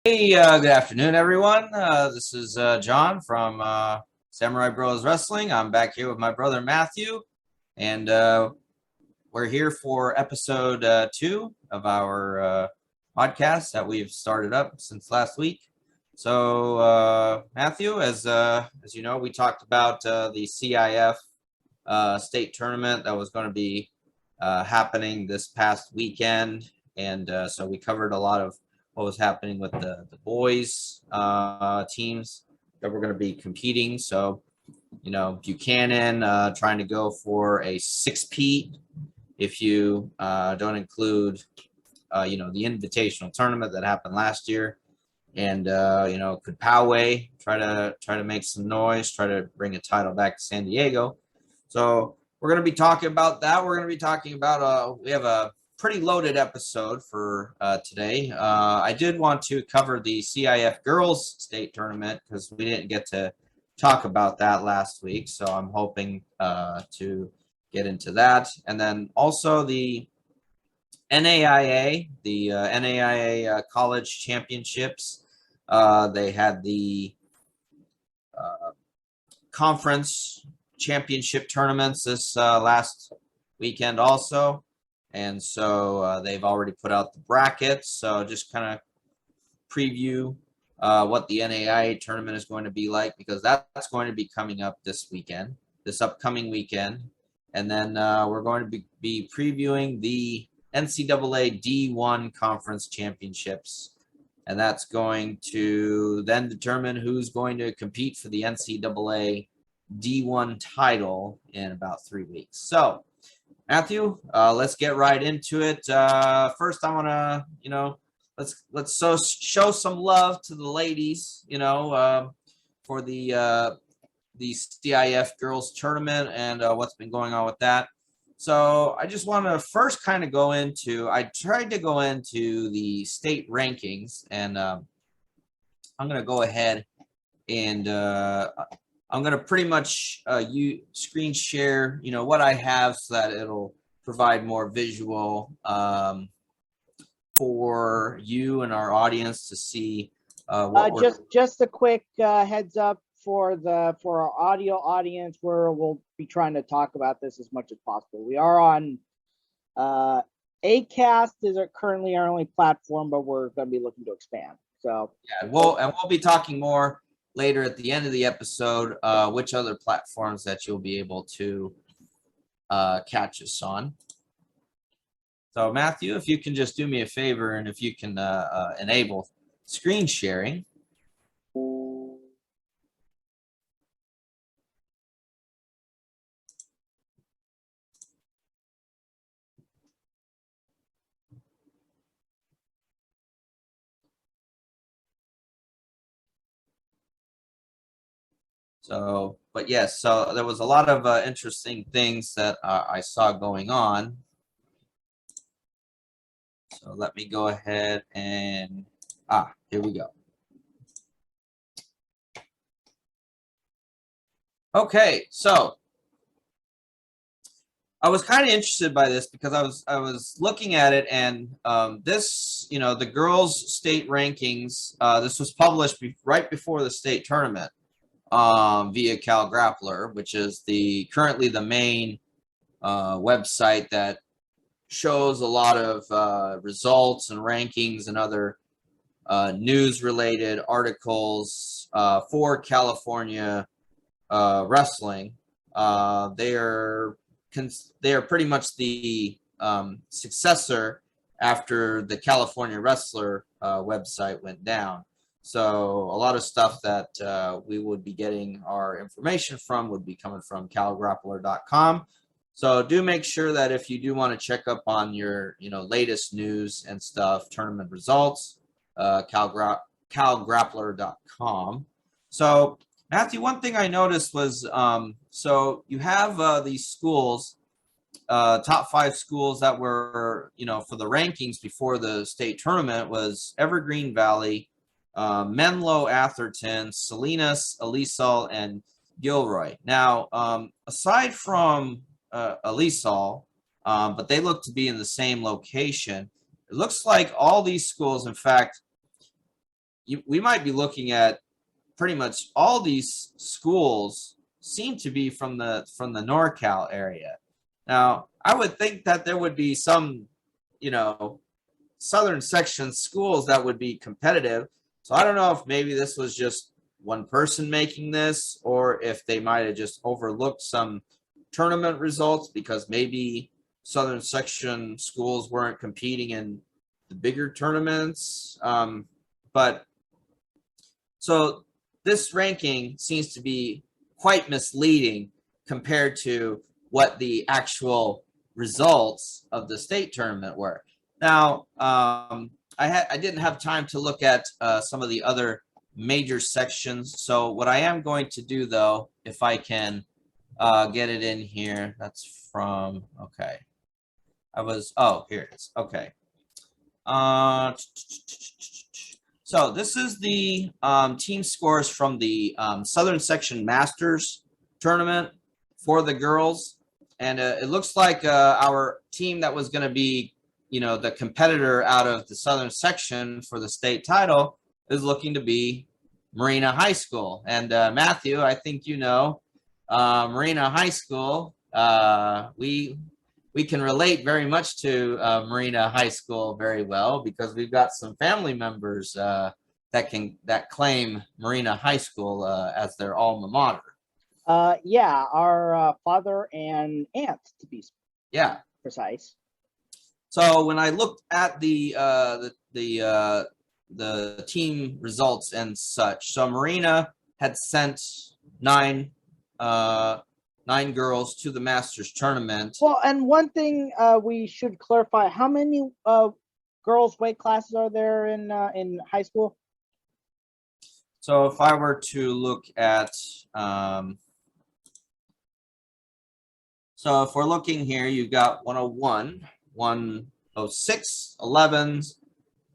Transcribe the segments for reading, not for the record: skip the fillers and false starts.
Hey, good afternoon, everyone. This is John from Samurai Bros Wrestling. I'm back here with my brother Matthew, and we're here for episode 2 of our podcast that we've started up since last week. So, Matthew, as you know, we talked about the CIF state tournament that was going to be happening this past weekend, and so we covered a lot of what was happening with the boys teams that were going to be competing. So, you know, Buchanan trying to go for a 6-peat if you don't include, you know, the invitational tournament that happened last year. And, you know, could Poway try to make some noise, try to bring a title back to San Diego. So we're going to be talking about that. We're going to be talking about, we have a pretty loaded episode for today. I did want to cover the CIF girls state tournament because we didn't get to talk about that last week. So I'm hoping to get into that. And then also the NAIA, NAIA College Championships. They had the conference championship tournaments this last weekend also. And so they've already put out the brackets. So just kind of preview what the NAIA tournament is going to be like, because that's going to be coming up this upcoming weekend. And then we're going to be previewing the NCAA D1 conference championships. And that's going to then determine who's going to compete for the NCAA D1 title in about 3 weeks. So, Matthew, let's get right into it. First, I want to, you know, let's show some love to the ladies, you know, for the CIF girls tournament and what's been going on with that. So I just want to first kind of go into, I tried to go into the state rankings, and I'm going to go ahead and I'm going to pretty much screen share, you know, what I have so that it'll provide more visual for you and our audience to see. Just a quick heads up for our audio audience, where we'll be trying to talk about this as much as possible. We are on Acast is currently our only platform, but we're going to be looking to expand. So yeah, we'll be talking more later at the end of the episode, which other platforms that you'll be able to catch us on. So Matthew, if you can just do me a favor, and if you can enable screen sharing. So, but yes, so there was a lot of interesting things that I saw going on. So let me go ahead and, here we go. Okay, so I was kind of interested by this because I was looking at it, and this, you know, the girls' state rankings, this was published right before the state tournament via Cal Grappler, which is currently the main website that shows a lot of results and rankings and other news-related articles for California wrestling. They are pretty much the successor after the California Wrestler website went down. So a lot of stuff that we would be getting our information from would be coming from calgrappler.com. So do make sure that if you do want to check up on your, you know, latest news and stuff, tournament results, calgrappler.com. So Matthew, one thing I noticed was, so you have these schools, top 5 schools that were, you know, for the rankings before the state tournament was Evergreen Valley, Menlo Atherton, Salinas, Alisal, and Gilroy. Now, aside from Alisal, but they look to be in the same location, it looks like all these schools, in fact, we might be looking at pretty much all these schools seem to be from the NorCal area. Now, I would think that there would be some, southern section schools that would be competitive. So I don't know if maybe this was just one person making this, or if they might have just overlooked some tournament results because maybe southern section schools weren't competing in the bigger tournaments. But so this ranking seems to be quite misleading compared to what the actual results of the state tournament were. Now, I didn't have time to look at some of the other major sections. So what I am going to do, though, if I can get it in here, that's from, okay. Here it is. Okay. So this is the team scores from the Southern Section Masters tournament for the girls. And it looks like our team that was going to be, the competitor out of the Southern Section for the state title is looking to be Marina High School. And Matthew, I think Marina High School, we can relate very much to Marina High School very well because we've got some family members that claim Marina High School as their alma mater. Yeah, our father and aunt, to be precise. So when I looked at the team results and such, so Marina had sent nine girls to the Masters tournament. Well, and one thing we should clarify: how many girls' weight classes are there in high school? So if I were to look at, so if we're looking here, you've got 101, 106, 11,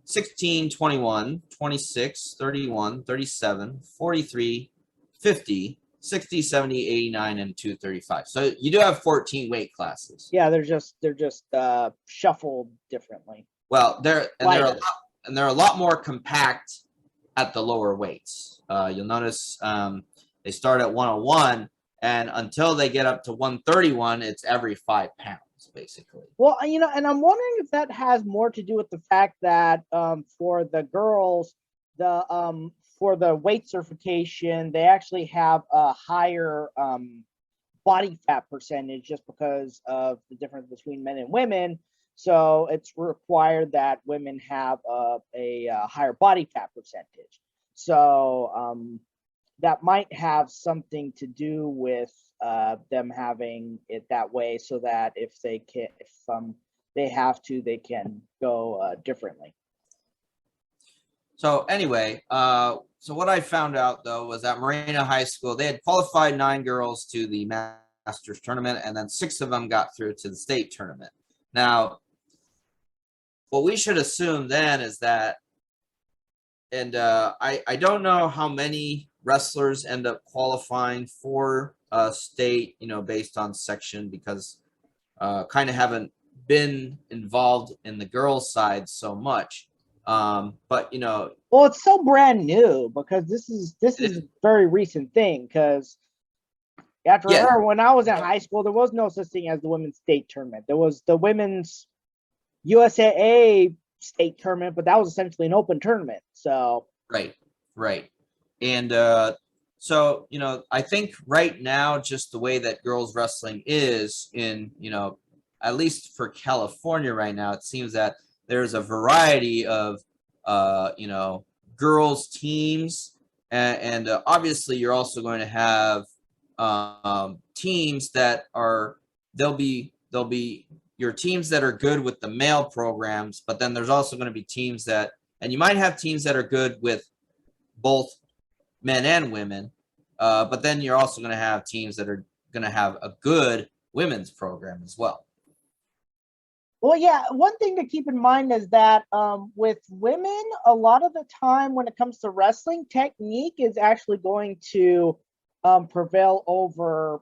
16, 21, 26, 31, 37, 43, 50, 60, 70, 89, and 235. So you do have 14 weight classes. Yeah, they're just shuffled differently. Well, they're a lot more compact at the lower weights. You'll notice they start at 101, and until they get up to 131, it's every 5 pounds, basically. Well, and I'm wondering if that has more to do with the fact that for the girls, for the weight certification, they actually have a higher body fat percentage just because of the difference between men and women. So it's required that women have a higher body fat percentage. So that might have something to do with them having it that way, so that if they can go differently. So anyway, so what I found out though was that Marina High School, they had qualified 9 girls to the Masters tournament, and then 6 of them got through to the state tournament. Now, what we should assume then is that, and I don't know how many wrestlers end up qualifying for state, based on section, because kind of haven't been involved in the girls' side so much. But well, it's so brand new because this is a very recent thing. Because when I was in high school, there was no such thing as the women's state tournament. There was the women's USAA state tournament, but that was essentially an open tournament. So right, and so I think right now, just the way that girls wrestling is in at least for California right now, it seems that there's a variety of girls teams, and obviously you're also going to have teams that they'll be your teams that are good with the male programs, but then there's also going to be teams and you might have teams that are good with both men and women, but then you're also going to have teams that are going to have a good women's program as well. Well, yeah, one thing to keep in mind is that with women, a lot of the time when it comes to wrestling, technique is actually going to prevail over,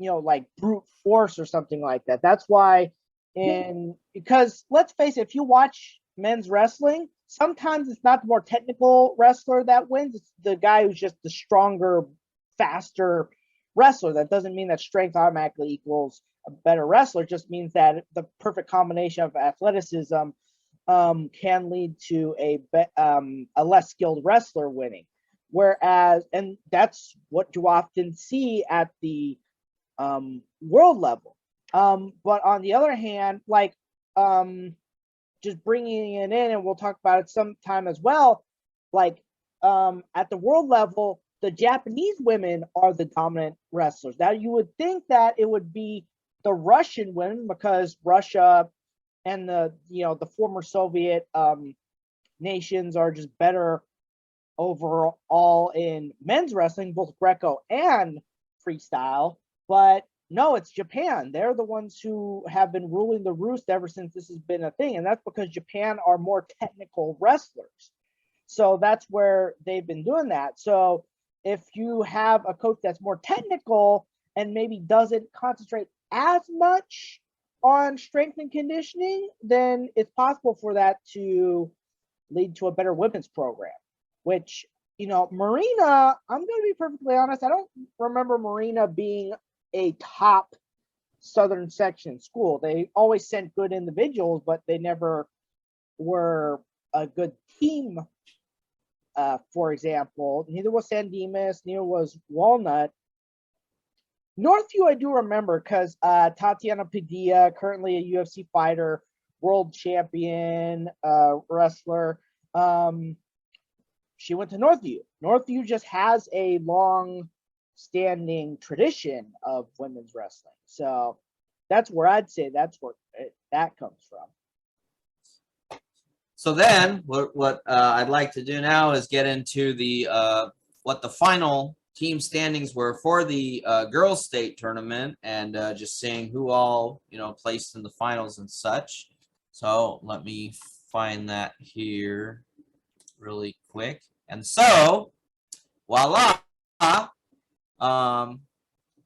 like brute force or something like that. That's why because let's face it, if you watch men's wrestling, sometimes it's not the more technical wrestler that wins. It's the guy who's just the stronger, faster wrestler. That doesn't mean that strength automatically equals a better wrestler. It just means that the perfect combination of athleticism can lead to a less skilled wrestler winning. Whereas, and that's what you often see at the world level. But on the other hand, like just bringing it in, and we'll talk about it sometime as well, like at the world level, the Japanese women are the dominant wrestlers. Now you would think that it would be the Russian women, because Russia and the former Soviet nations are just better overall in men's wrestling, both Greco and freestyle. But no, it's Japan. They're the ones who have been ruling the roost ever since this has been a thing, and that's because Japan are more technical wrestlers. So that's where they've been doing that. So if you have a coach that's more technical and maybe doesn't concentrate as much on strength and conditioning, then it's possible for that to lead to a better women's program. Which, Marina, I'm going to be perfectly honest, I don't remember Marina being a top Southern section school. They always sent good individuals, but they never were a good team. For example, neither was San Dimas, neither was Walnut. Northview, I do remember, because Tatiana Padilla, currently a UFC fighter, world champion wrestler, she went to Northview. Northview just has a long-standing tradition of women's wrestling. So that's where I'd say that's where that comes from. So then what I'd like to do now is get into the what the final team standings were for the girls state tournament, and just seeing who all placed in the finals and such. So let me find that here really quick. And so voila,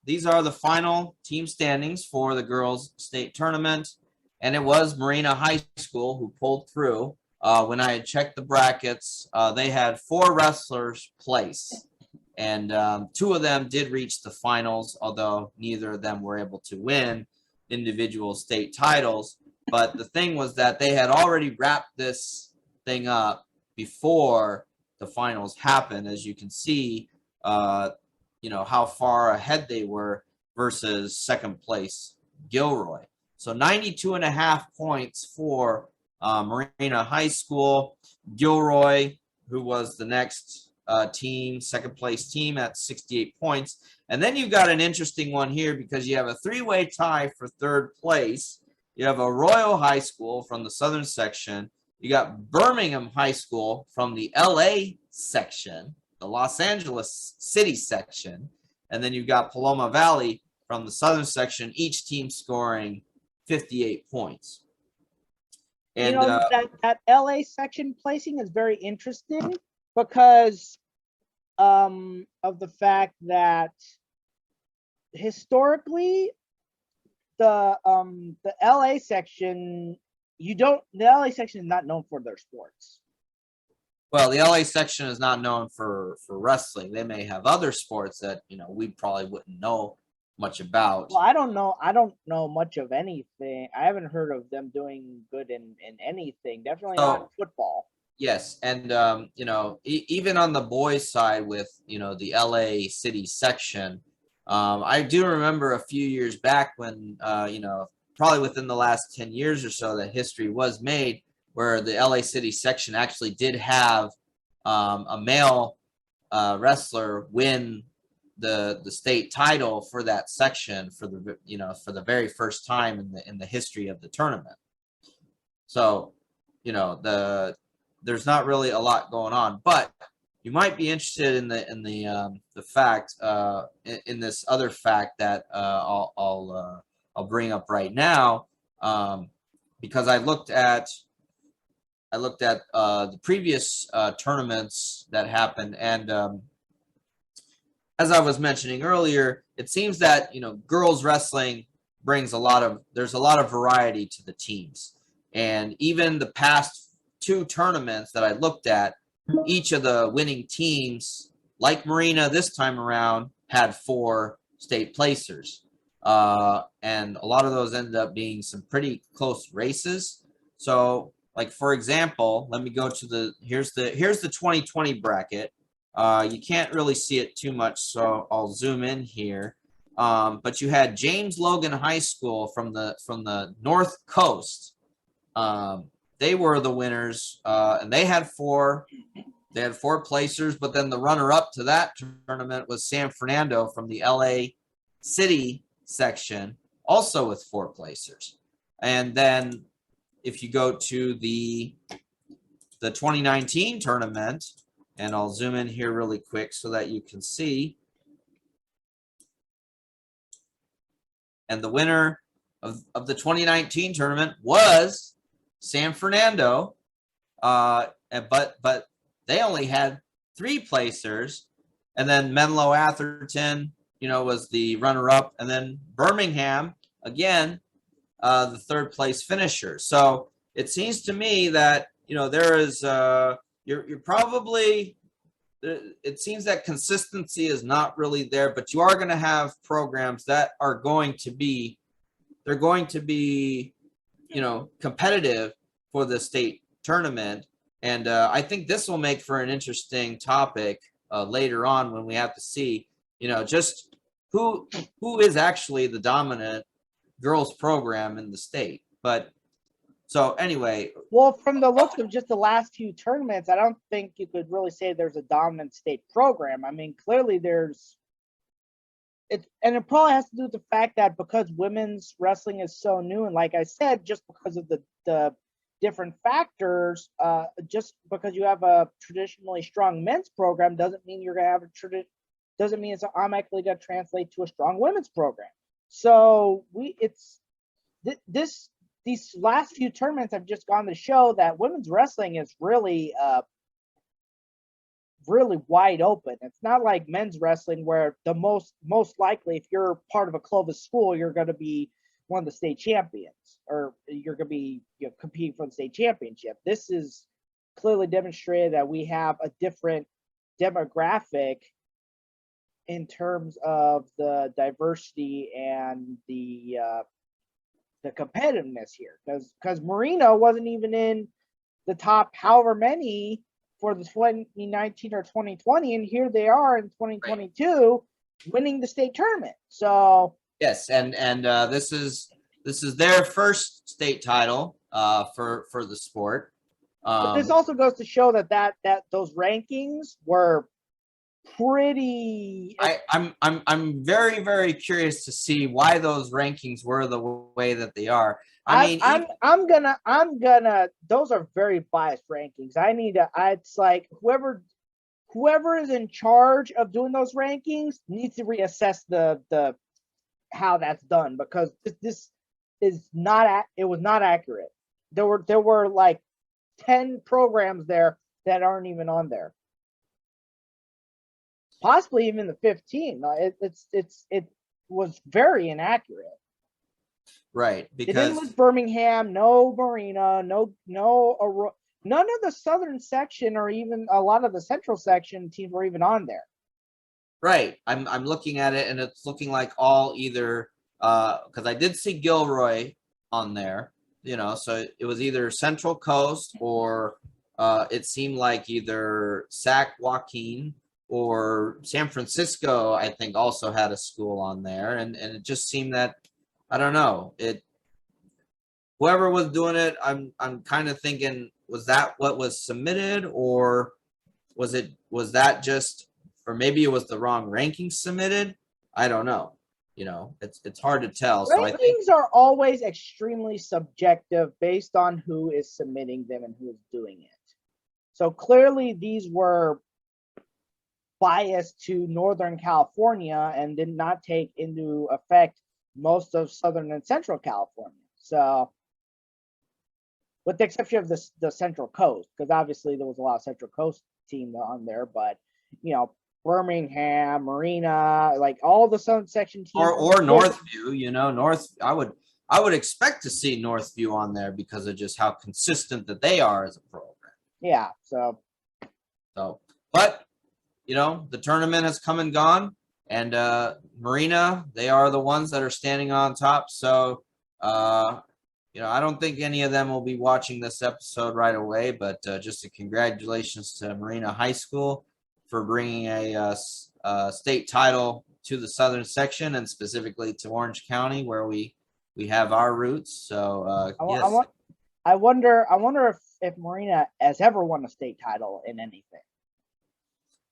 these are the final team standings for the girls state tournament, and it was Marina High School who pulled through. When I had checked the brackets, they had 4 wrestlers place, and 2 of them did reach the finals, although neither of them were able to win individual state titles. But the thing was that they had already wrapped this thing up before the finals happened. As you can see, how far ahead they were versus second place Gilroy. So 92.5 points for Marina High School. Gilroy, who was the next team, second place team, at 68 points. And then you've got an interesting one here, because you have a 3-way tie for third place. You have Arroyo High School from the southern section. You got Birmingham High School from the LA section, the Los Angeles City section. And then you've got Paloma Valley from the southern section, each team scoring 58 points. And that LA section placing is very interesting because of the fact that historically the LA section the LA section is not known for their sports. Well, the LA section is not known for wrestling. They may have other sports that we probably wouldn't know much about. Well, I don't know much of anything. I haven't heard of them doing good in anything. Definitely not football. Yes, and even on the boys' side with the LA City section, I do remember a few years back when probably within the last 10 years or so, that history was made where the LA City section actually did have a male wrestler win the state title for that section for the very first time in the history of the tournament. So there's not really a lot going on, but you might be interested in the fact in this other fact that I'll bring up right now, because I looked at the previous tournaments that happened, and as I was mentioning earlier, it seems that girls wrestling brings there's a lot of variety to the teams, and even the past two tournaments that I looked at, each of the winning teams, like Marina this time around, had 4 state placers. And a lot of those ended up being some pretty close races. So, like, for example, let me go to here's the 2020 bracket. You can't really see it too much, so I'll zoom in here. But you had James Logan High School from the North Coast. They were the winners, and they had 4 placers, but then the runner-up to that tournament was San Fernando from the LA City section, also with 4 placers. And then if you go to the 2019 tournament, and I'll zoom in here really quick so that you can see. And the winner of the 2019 tournament was San Fernando, but they only had 3 placers, and then Menlo Atherton, was the runner-up, and then Birmingham again, the 3rd place finisher. So it seems to me that there is you're probably, it seems that consistency is not really there, but you are going to have programs that are going to be competitive for the state tournament. And I think this will make for an interesting topic later on when we have to see, just who is actually the dominant girls program in the state. But so anyway. Well, from the looks of just the last few tournaments, I don't think you could really say there's a dominant state program. I mean, clearly and it probably has to do with the fact that because women's wrestling is so new, and like I said, just because of the different factors, just because you have a traditionally strong men's program doesn't mean you're gonna have doesn't mean it's automatically gonna translate to a strong women's program. So these last few tournaments have just gone to show that women's wrestling is really really wide open. It's not like men's wrestling where the most likely, if you're part of a Clovis school, you're going to be one of the state champions, or you're going to be competing for the state championship. This is clearly demonstrated that we have a different demographic in terms of the diversity and the competitiveness here, because Marina wasn't even in the top however many for the 2019 or 2020, and here they are in 2022 winning the state tournament. So yes, and this is their first state title for the sport. But this also goes to show that those rankings were pretty. I'm very, very curious to see why those rankings were the way that they are. I'm gonna those are very biased rankings. It's like whoever is in charge of doing those rankings needs to reassess the how that's done, because this is not, it was not accurate. There were like 10 programs there that aren't even on there. Possibly even the 15. It was very inaccurate. Right, because it didn't list Birmingham, no Marina, no none of the southern section or even a lot of the central section teams were even on there. Right, I'm looking at it and it's looking like all either because I did see Gilroy on there, so it was either Central Coast or it seemed like either Sac Joaquin or San Francisco, I think, also had a school on there, and it just seemed that, I don't know, whoever was doing it, I'm kind of thinking, was that what was submitted, or was that just, or maybe it was the wrong ranking submitted? I don't know. It's hard to tell. So I think rankings are always extremely subjective based on who is submitting them and who is doing it. So clearly these were biased to Northern California and did not take into effect most of Southern and Central California. So, with the exception of the Central Coast, because obviously there was a lot of Central Coast team on there, but Birmingham, Marina, like all the Southern section teams, or Northview, I would expect to see Northview on there because of just how consistent that they are as a program. Yeah. So But the tournament has come and gone, and Marina, they are the ones that are standing on top. So I don't think any of them will be watching this episode right away, but just a congratulations to Marina High School for bringing a state title to the southern section, and specifically to Orange County, where we have our roots. So yes. I wonder if Marina has ever won a state title in anything.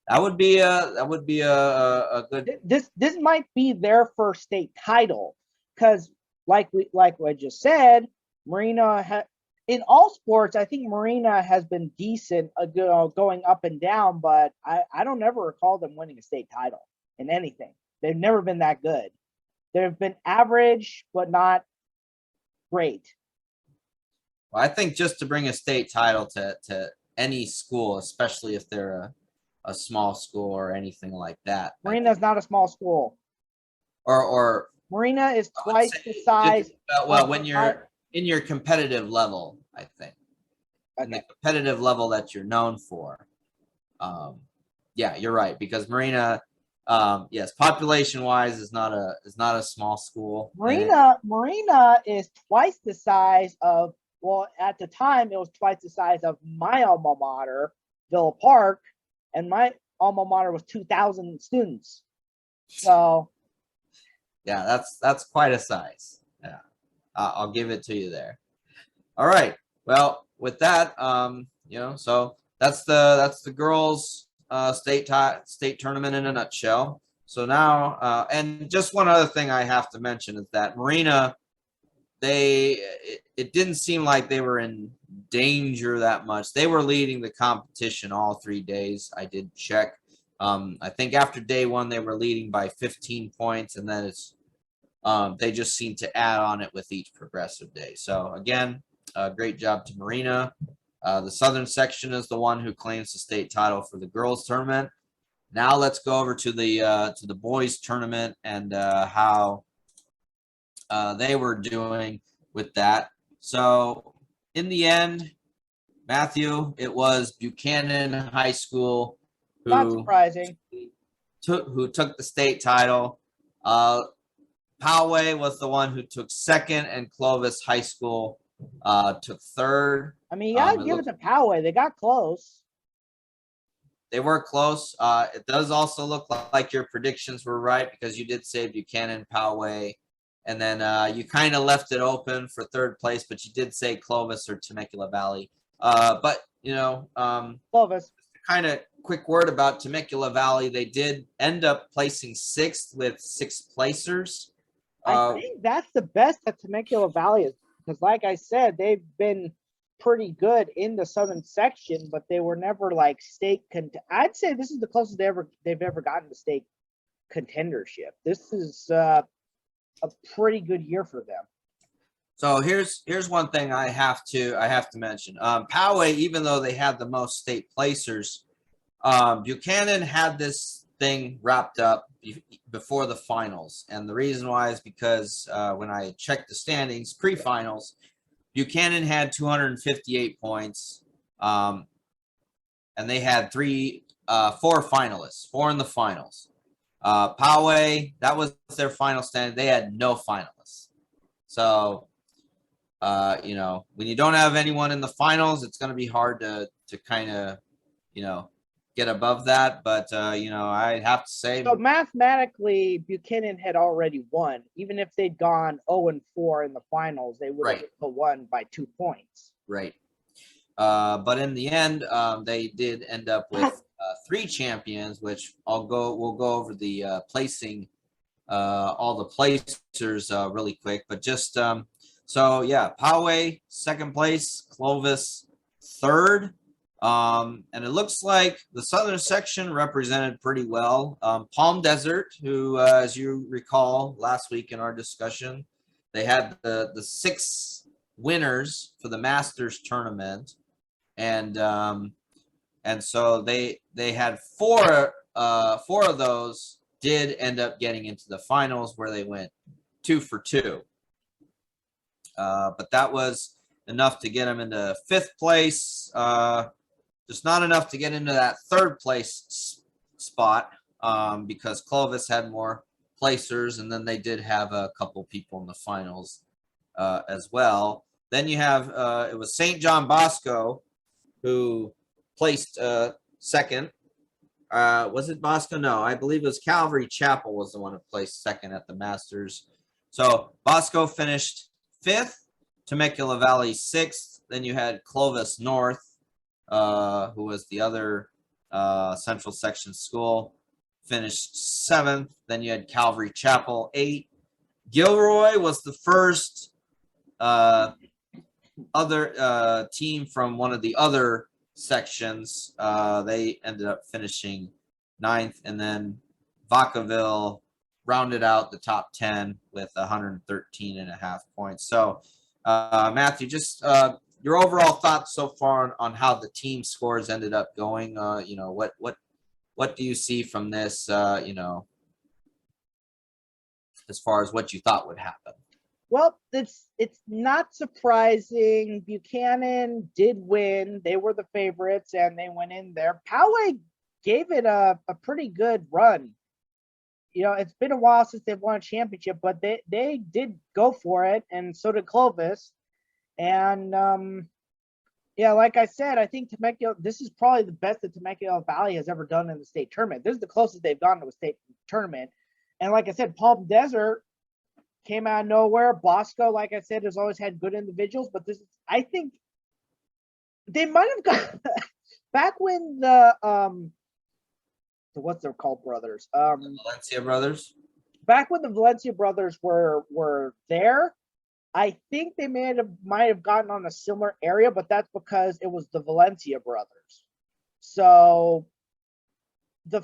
That would be a good. This might be their first state title, because like I just said, Marina in all sports, I think Marina has been decent, going up and down, but I don't ever recall them winning a state title in anything. They've never been that good. They've been average, but not great. Well, I think just to bring a state title to any school, especially if they're a small school or anything like that. Marina's not a small school. Or Marina is twice the size. When you're in your competitive level, I think. Okay. In the competitive level that you're known for. Yeah, you're right, because Marina, yes, population wise is not a small school. Marina is twice the size of, well, at the time it was twice the size of my alma mater, Villa Park, and my alma mater was 2,000 students. So yeah, that's quite a size. Yeah, I'll give it to you there. All right. Well, with that, so that's the girls' state tournament in a nutshell. So now, and just one other thing I have to mention is that Marina, it didn't seem like they were in danger that much. They were leading the competition all 3 days. I did check. I think after day one, they were leading by 15 points, and then they just seemed to add on it with each progressive day. So again, great job to Marina. The southern section is the one who claims the state title for the girls tournament. Now let's go over to the boys tournament and how they were doing with that. So in the end, Matthew, it was Buchanan High School not surprising who took the state title. Poway was the one who took second, and Clovis High School took third. I mean, you gotta give it to Poway. They got close. They were close. It does also look like your predictions were right, because you did say Buchanan, Poway, and then you kind of left it open for third place, but you did say Clovis or Temecula Valley. But Clovis. Kind of quick word about Temecula Valley. They did end up placing sixth with 6 placers. I think that's the best that Temecula Valley is, because like I said, they've been pretty good in the southern section, but they were never like state I'd say this is the closest they've ever gotten to state contendership. This is a pretty good year for them. So here's one thing I have to mention. Poway, even though they had the most state placers, Buchanan had this thing wrapped up before the finals, and the reason why is because when I checked the standings pre-finals, Buchanan had 258 points, and they had 4 finalists, 4 in the finals. Poway, that was their final standing. They had no finalists. So, when you don't have anyone in the finals, it's going to be hard to kind of, get above that. But, I have to say. So mathematically, Buchanan had already won. Even if they'd gone 0-4 in the finals, they would have won by 2 points. Right. But in the end, they did end up with 3 champions, which we'll go over the placing, all the placers really quick. But just so yeah, Poway second place, Clovis third. And it looks like the southern section represented pretty well. Palm Desert, who, as you recall last week in our discussion, they had the 6 winners for the Masters tournament, and so they had 4 of those did end up getting into the finals, where they went 2 for 2. But that was enough to get them into 5th place. just not enough to get into that third place spot because Clovis had more placers, and then they did have a couple people in the finals as well. Then you have it was St. John Bosco who placed second. Was it Bosco? No, I believe it was Calvary Chapel was the one who placed second at the Masters. So Bosco finished fifth, Temecula Valley sixth. Then you had Clovis North, who was the other Central Section school, finished seventh. Then you had Calvary Chapel eight. Gilroy was the first other team from one of the other sections. They ended up finishing ninth, and then Vacaville rounded out the top 10 with 113.5 points. So, Matthew, just your overall thoughts so far on how the team scores ended up going. What do you see from this? As far as what you thought would happen. Well, it's not surprising. Buchanan did win. They were the favorites, and they went in there. Poway gave it a pretty good run. It's been a while since they've won a championship, but they did go for it, and so did Clovis. And like I said, I think Temecula, this is probably the best that Temecula Valley has ever done in the state tournament. This is the closest they've gone to a state tournament. And like I said, Palm Desert came out of nowhere. Bosco, like I said, has always had good individuals, but I think they might have got back when what's their called brothers? The Valencia brothers. Back when the Valencia brothers were there, I think they might have gotten on a similar area, but that's because it was the Valencia brothers. So the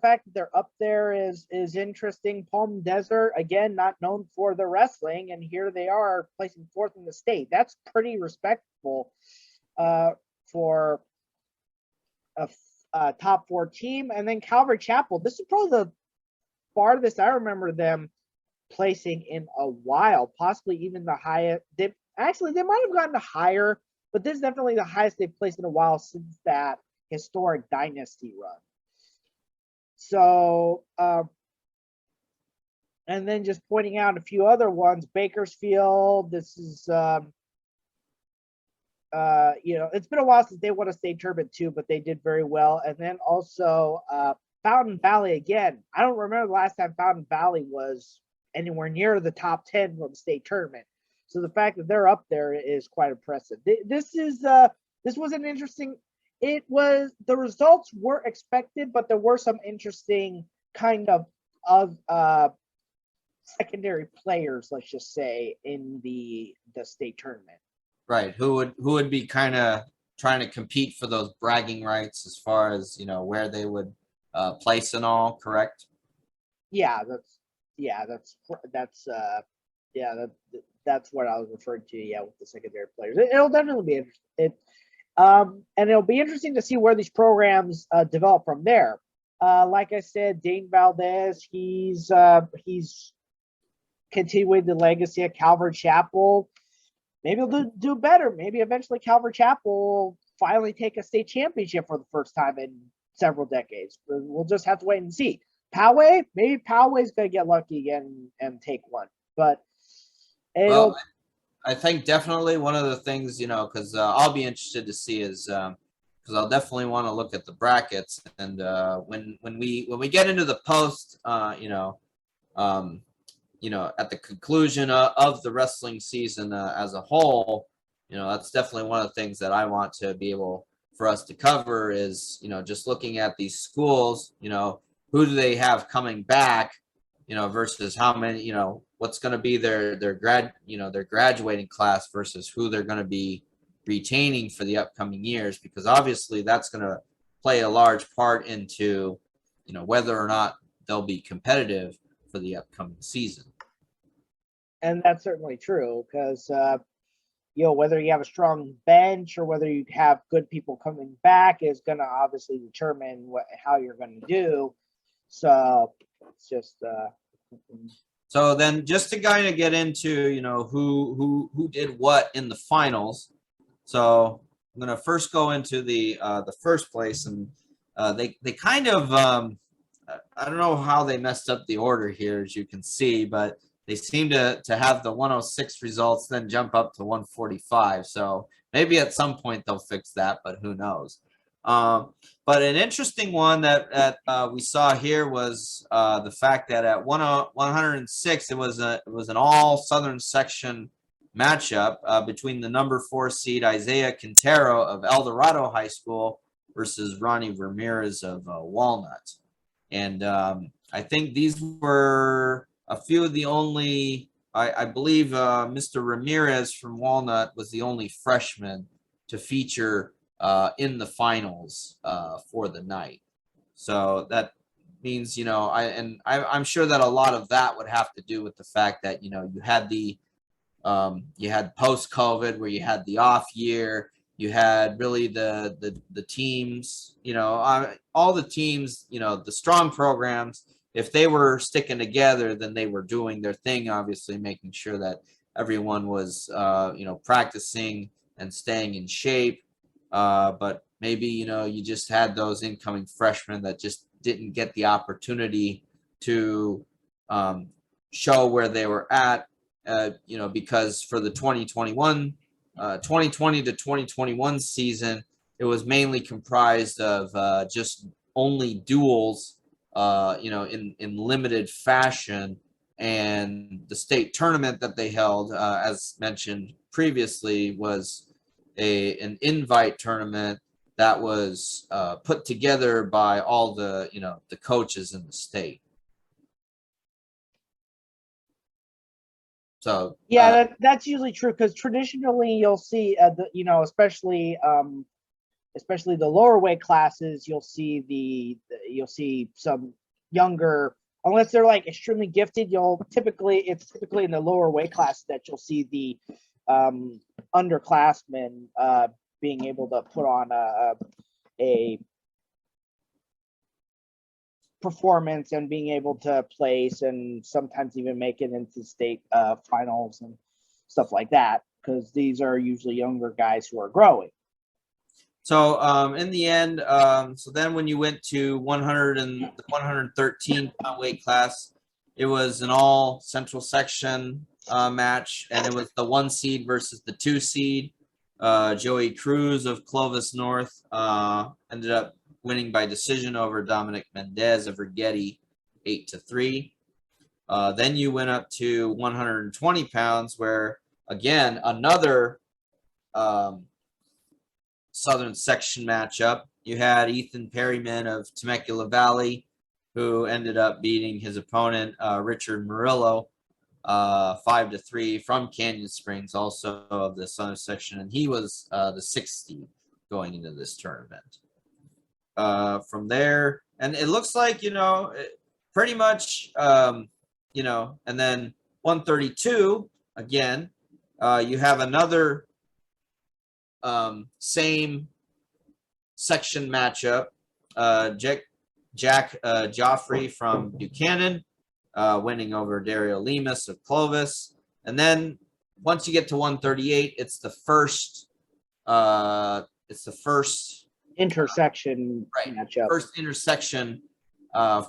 fact that they're up there is interesting. Palm Desert, again, not known for their wrestling, and here they are placing fourth in the state. That's pretty respectable for a top four team. And then Calvary Chapel, this is probably the farthest I remember them placing in a while, possibly even the highest. They might have gotten higher, but this is definitely the highest they've placed in a while since that historic dynasty run. So, and then just pointing out a few other ones, Bakersfield, this is, it's been a while since they won a state tournament too, but they did very well. And then also, Fountain Valley again. I don't remember the last time Fountain Valley was anywhere near the top 10 of the state tournament. So the fact that they're up there is quite impressive. This was an interesting. The results were expected, but there were some interesting kind of secondary players, let's just say, in the state tournament. Right. Who would be kind of trying to compete for those bragging rights as far as, where they would place and all, correct? That's what I was referring to. Yeah, with the secondary players, it'll definitely be interesting. And it'll be interesting to see where these programs develop from there. Like I said, Dane Valdez, he's continuing the legacy of Calvary Chapel. Maybe he'll do better. Maybe eventually Calvary Chapel will finally take a state championship for the first time in several decades. We'll just have to wait and see. Poway, maybe Poway's going to get lucky again and take one. But I think definitely one of the things, because I'll be interested to see is because I'll definitely want to look at the brackets, and when we get into the post, at the conclusion of the wrestling season as a whole, that's definitely one of the things that I want to be able for us to cover is, just looking at these schools, who do they have coming back, versus how many, what's going to be their graduating class versus who they're going to be retaining for the upcoming years, because obviously that's going to play a large part into, whether or not they'll be competitive for the upcoming season. And that's certainly true because, whether you have a strong bench or whether you have good people coming back is going to obviously determine how you're going to do. So it's just. So then, just to kind of get into, who did what in the finals. So I'm gonna first go into the first place, and they kind of I don't know how they messed up the order here, as you can see, but they seem to have the 106 results then jump up to 145. So maybe at some point they'll fix that, but who knows? But an interesting one that we saw here was the fact that at 106 it was an all Southern section matchup between the number 4 seed Isaiah Quintero of El Dorado High School versus Ronnie Ramirez of Walnut. And I think these were a few of the only, I believe Mr. Ramirez from Walnut was the only freshman to feature in the finals for the night. So that means, I'm sure that a lot of that would have to do with the fact that, you had you had post-COVID where you had the off year. You had really the teams, all the teams, the strong programs. If they were sticking together, then they were doing their thing, obviously making sure that everyone was, practicing and staying in shape. But maybe, you just had those incoming freshmen that just didn't get the opportunity to show where they were at, because for the 2020 to 2021 season, it was mainly comprised of just only duels, in limited fashion. And the state tournament that they held, as mentioned previously, was an invite tournament that was put together by all the, the coaches in the state. So yeah, that's usually true, because traditionally you'll see especially the lower weight classes, you'll see some younger, unless they're like extremely gifted, it's typically in the lower weight class that you'll see the underclassmen being able to put on a performance and being able to place and sometimes even make it into state finals and stuff like that, because these are usually younger guys who are growing. So in the end, so then when you went to 100 and the 113 pound weight class, it was an all central section match, and it was the 1 seed versus the 2 seed. Joey Cruz of Clovis North ended up winning by decision over Dominic Mendez of Rigetti, 8-3. Then you went up to 120 pounds, where again another Southern section matchup. You had Ethan Perryman of Temecula Valley, who ended up beating his opponent Richard Murillo 5-3 from Canyon Springs, also of the Southern section, and he was the 6th seed going into this tournament. From there, and it looks like, pretty much, and then 132 again, you have another same section matchup. Jack Joffrey from Buchanan winning over Dario Lemus of Clovis. And then once you get to 138, it's the first intersection matchup. First intersection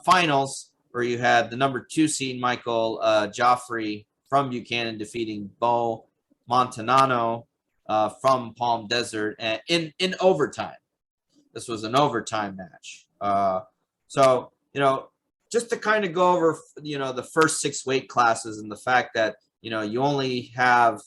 finals, where you had the number 2 seed Michael Joffrey from Buchanan defeating Bo Montanano from Palm Desert in overtime. This was an overtime match. So, just to kind of go over, the first 6 weight classes, and the fact that, you only have,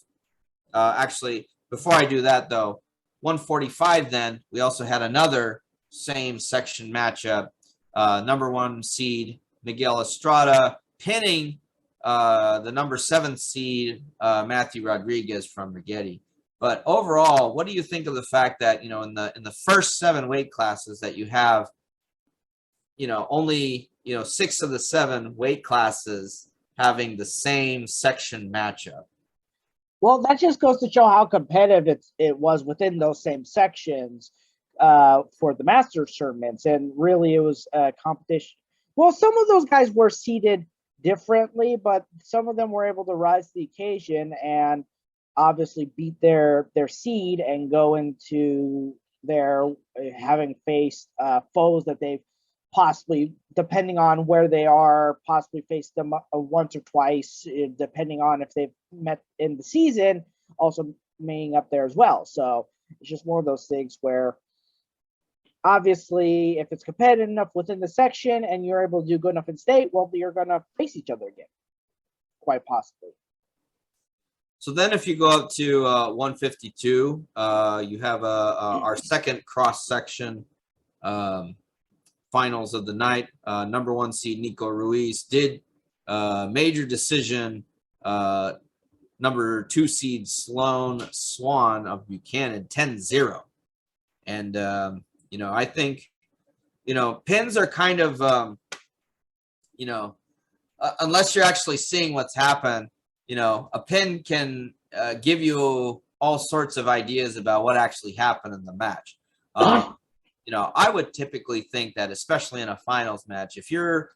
actually, before I do that though, 145, then we also had another same section matchup. Number 1 seed Miguel Estrada pinning the number 7 seed Matthew Rodriguez from Rigetti. But overall, what do you think of the fact that, in the first 7 weight classes that you have, only 6 of the 7 weight classes having the same section matchup? Well, that just goes to show how competitive it was within those same sections for the Masters tournaments. And really, it was a competition. Well, some of those guys were seeded differently, but some of them were able to rise to the occasion. And obviously beat their seed and go into their having faced foes that they've possibly, depending on where they are, possibly faced them once or twice, depending on if they've met in the season, also being up there as well. So it's just one of those things where obviously if it's competitive enough within the section and you're able to do good enough in state, well, you're going to face each other again, quite possibly. So then if you go up to 152, you have our second cross-section finals of the night. Number 1 seed Nico Ruiz did major decision number 2 seed Sloan Swan of Buchanan 10-0. And, I think, pins are kind of, unless you're actually seeing what's happened, a pin can give you all sorts of ideas about what actually happened in the match. I would typically think that, especially in a finals match, if you're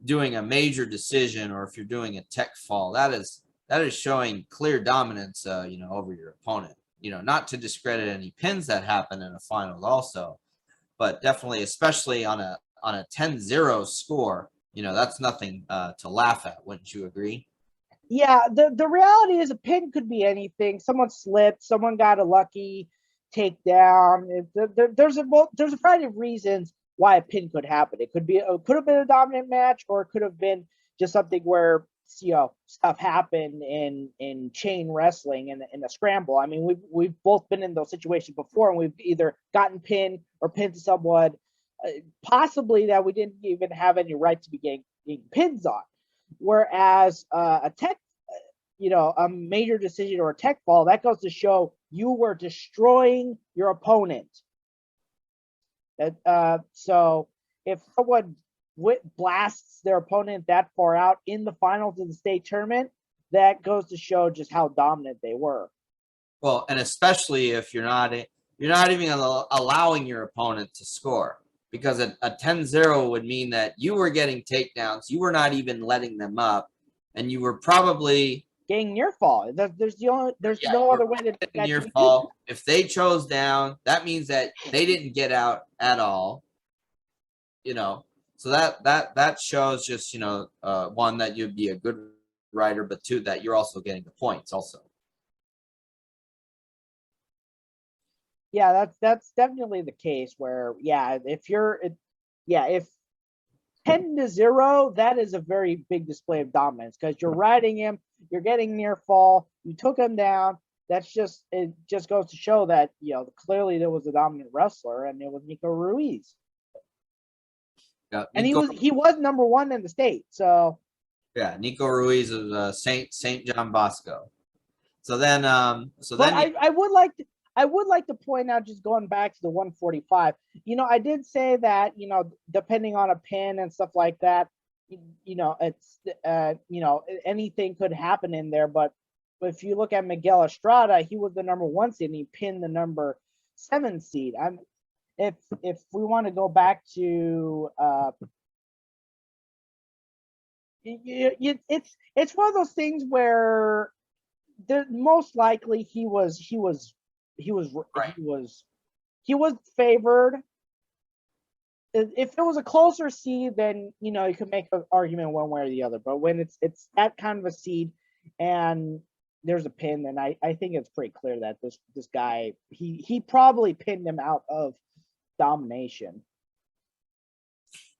doing a major decision or if you're doing a tech fall, that is showing clear dominance, over your opponent. Not to discredit any pins that happen in a finals also, but definitely, especially on a 10-0 score, that's nothing to laugh at. Wouldn't you agree? Yeah, the reality is a pin could be anything. Someone slipped, someone got a lucky takedown. There's a variety of reasons why a pin could happen. It could have been a dominant match, or it could have been just something where stuff happened in chain wrestling and in a scramble. I mean, we've both been in those situations before, and we've either gotten pinned or pinned to someone, possibly that we didn't even have any right to be getting pins on. Whereas a tech, a major decision or a tech fall, that goes to show you were destroying your opponent. So if someone blasts their opponent that far out in the finals of the state tournament, that goes to show just how dominant they were. Well, and especially if you're not even allowing your opponent to score. Because a 10-0 would mean that you were getting takedowns, you were not even letting them up, and you were probably getting near fall. There's no other way to get near fall. If they chose down, that means that they didn't get out at all. So that shows just one, that you'd be a good rider, but two, that you're also getting the points also. Yeah, that's definitely the case where, if 10-0, that is a very big display of dominance, because you're riding him, you're getting near fall, you took him down. It just goes to show that, clearly there was a dominant wrestler, and it was Nico Ruiz. Yeah, and he was number 1 in the state. So yeah, Nico Ruiz of Saint John Bosco. So then, I would like to point out, just going back to the 145, I did say that, depending on a pin and stuff like that, it's, anything could happen in there. But if you look at Miguel Estrada, he was the number 1 seed and he pinned the number 7 seed. If we want to go back to, it's one of those things where most likely he was favored. If it was a closer seed, then you could make an argument one way or the other. But when it's that kind of a seed and there's a pin, then I think it's pretty clear that this guy, he probably pinned him out of domination.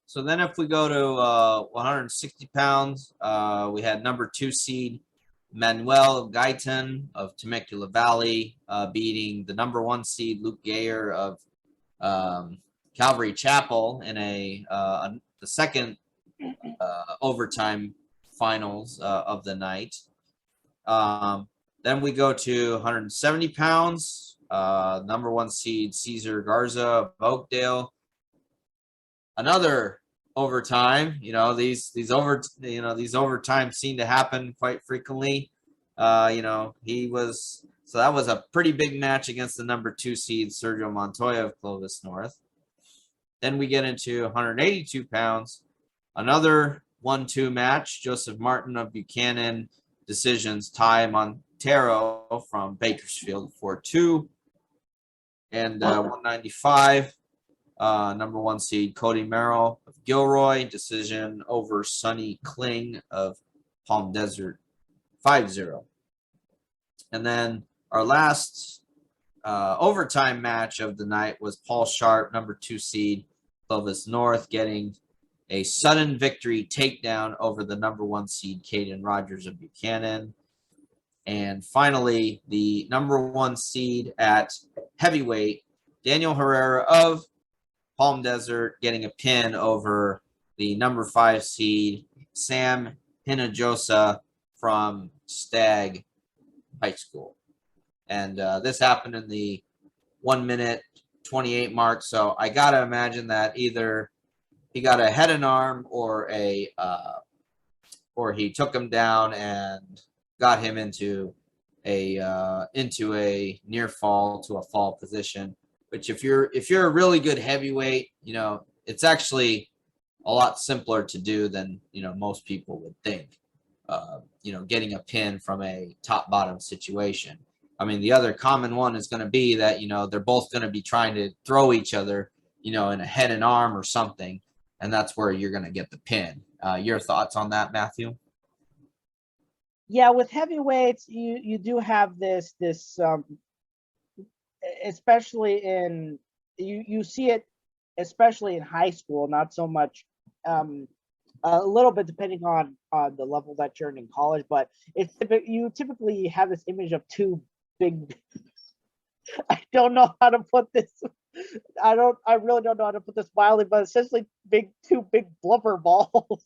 So then if we go to 160 pounds, we had number 2 seed Manuel Gaitan of Temecula Valley beating the number 1 seed Luke Gayer of Calvary Chapel in the second overtime finals of the night. Then we go to 170 pounds, number 1 seed Cesar Garza of Oakdale. Another overtime. These overtimes seem to happen quite frequently. So that was a pretty big match against the number 2 seed Sergio Montoya of Clovis North. Then we get into 182 pounds, another 1-2 match. Joseph Martin of Buchanan decisions Ty Taro from Bakersfield 4-2. And 195, number 1 seed Cody Merrill of Gilroy, decision over Sonny Kling of Palm Desert 5-0. And then our last overtime match of the night was Paul Sharp, number 2 seed Clovis North, getting a sudden victory takedown over the number 1 seed Caden Rogers of Buchanan. And finally, the number 1 seed at heavyweight, Daniel Herrera of Palm Desert, getting a pin over the number 5 seed Sam Hinojosa from Stagg High School. And this happened in the 1-minute 28 mark. So I got to imagine that either he got a head and arm or he took him down and got him into a near fall to a fall position. Which if you're a really good heavyweight, it's actually a lot simpler to do than most people would think. Getting a pin from a top bottom situation. I mean, the other common one is going to be that they're both going to be trying to throw each other in a head and arm or something, and that's where you're going to get the pin. Your thoughts on that, Matthew? Yeah, with heavyweights, you do have this especially you see it especially in high school, not so much a little bit depending on the level that you're in college, but you typically have this image of two big I don't know how to put this. I really don't know how to put this mildly, but essentially two big blubber balls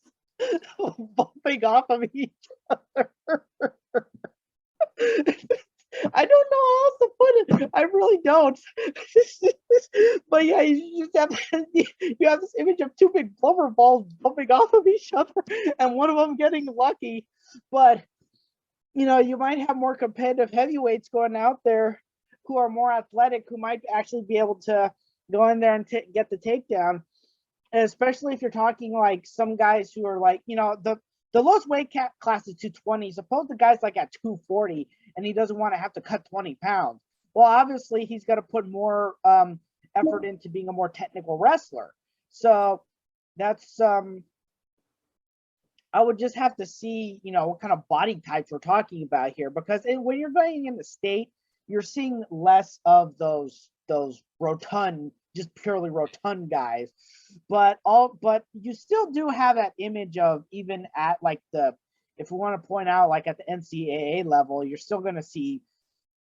bumping off of each other. I don't know how else to put it. I really don't. But yeah, you have this image of two big blubber balls bumping off of each other, and one of them getting lucky. But you might have more competitive heavyweights going out there who are more athletic, who might actually be able to go in there and get the takedown. And especially if you're talking like some guys who are like, the lowest weight class is 220. Suppose the guy's like at 240 and he doesn't want to have to cut 20 pounds. Well, obviously he's got to put more effort into being a more technical wrestler. So that's I would just have to see, what kind of body types we're talking about here, because when you're going in the state, you're seeing less of those rotund, just purely rotund guys, but you still do have that image of, even at like if we want to point out, like at the NCAA level, you're still going to see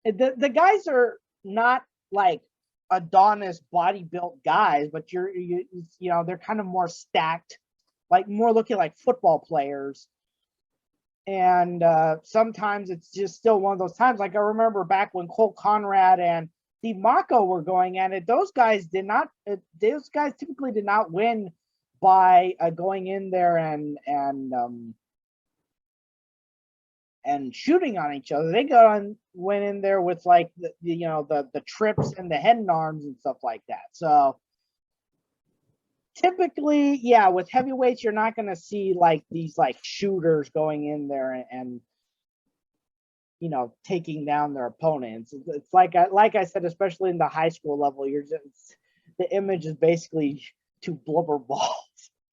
the guys are not like Adonis body built guys, but they're kind of more stacked, like more looking like football players. And sometimes it's just still one of those times. Like I remember back when Cole Conrad and Steve Mako were going at it, those guys typically did not win by going in there and shooting on each other. They went in there with like the trips and the head and arms and stuff like that. So typically, yeah, with heavyweights, you're not going to see like these like shooters going in there and taking down their opponents. It's like I said, especially in the high school level, the image is basically two blubber balls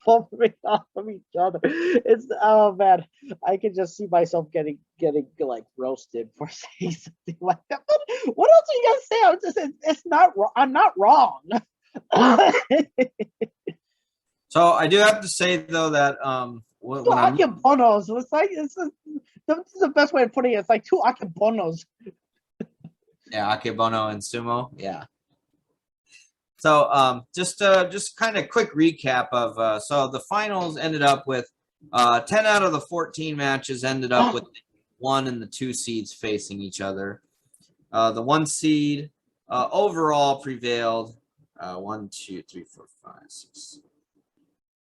bumping off of each other. It's, oh man, I can just see myself getting like roasted for saying something like that. But what else are you gonna say? It's not. I'm not wrong. So I do have to say though that when I'm Akebonos, this is the best way of putting it. It's like two Akebonos. Yeah, Akebono and sumo. Yeah. So just kind of quick recap of so the finals ended up with 10 out of the 14 matches ended up with 1 and the 2 seeds facing each other. The 1 seed overall prevailed. 1, 2, 3, 4, 5, 6.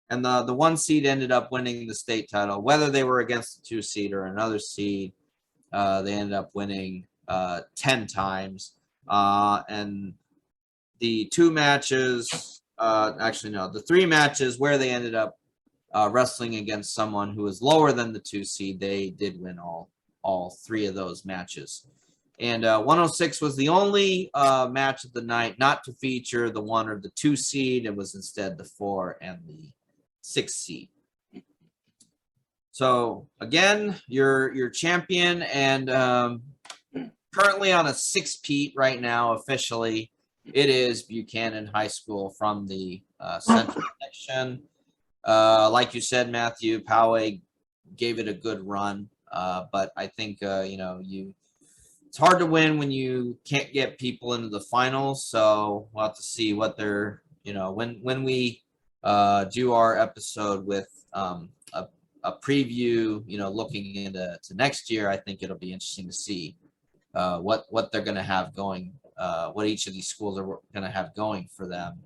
And the 1 seed ended up winning the state title. Whether they were against the 2 seed or another seed, they ended up winning 10 times. And the 2 matches, the 3 matches where they ended up wrestling against someone who was lower than the 2 seed, they did win all all three of those matches. And 106 was the only match of the night not to feature the 1 or the 2 seed. It was instead the 4 and the 6 seed. So again, your champion, and currently on a 6-peat right now officially, it is Buchanan High School from the Central section. Like you said, Matthew, Poway gave it a good run, but I think it's hard to win when you can't get people into the finals. So we'll have to see what they're, when we do our episode with a preview, looking into next year. I think it'll be interesting to see what they're going to have going, what each of these schools are going to have going for them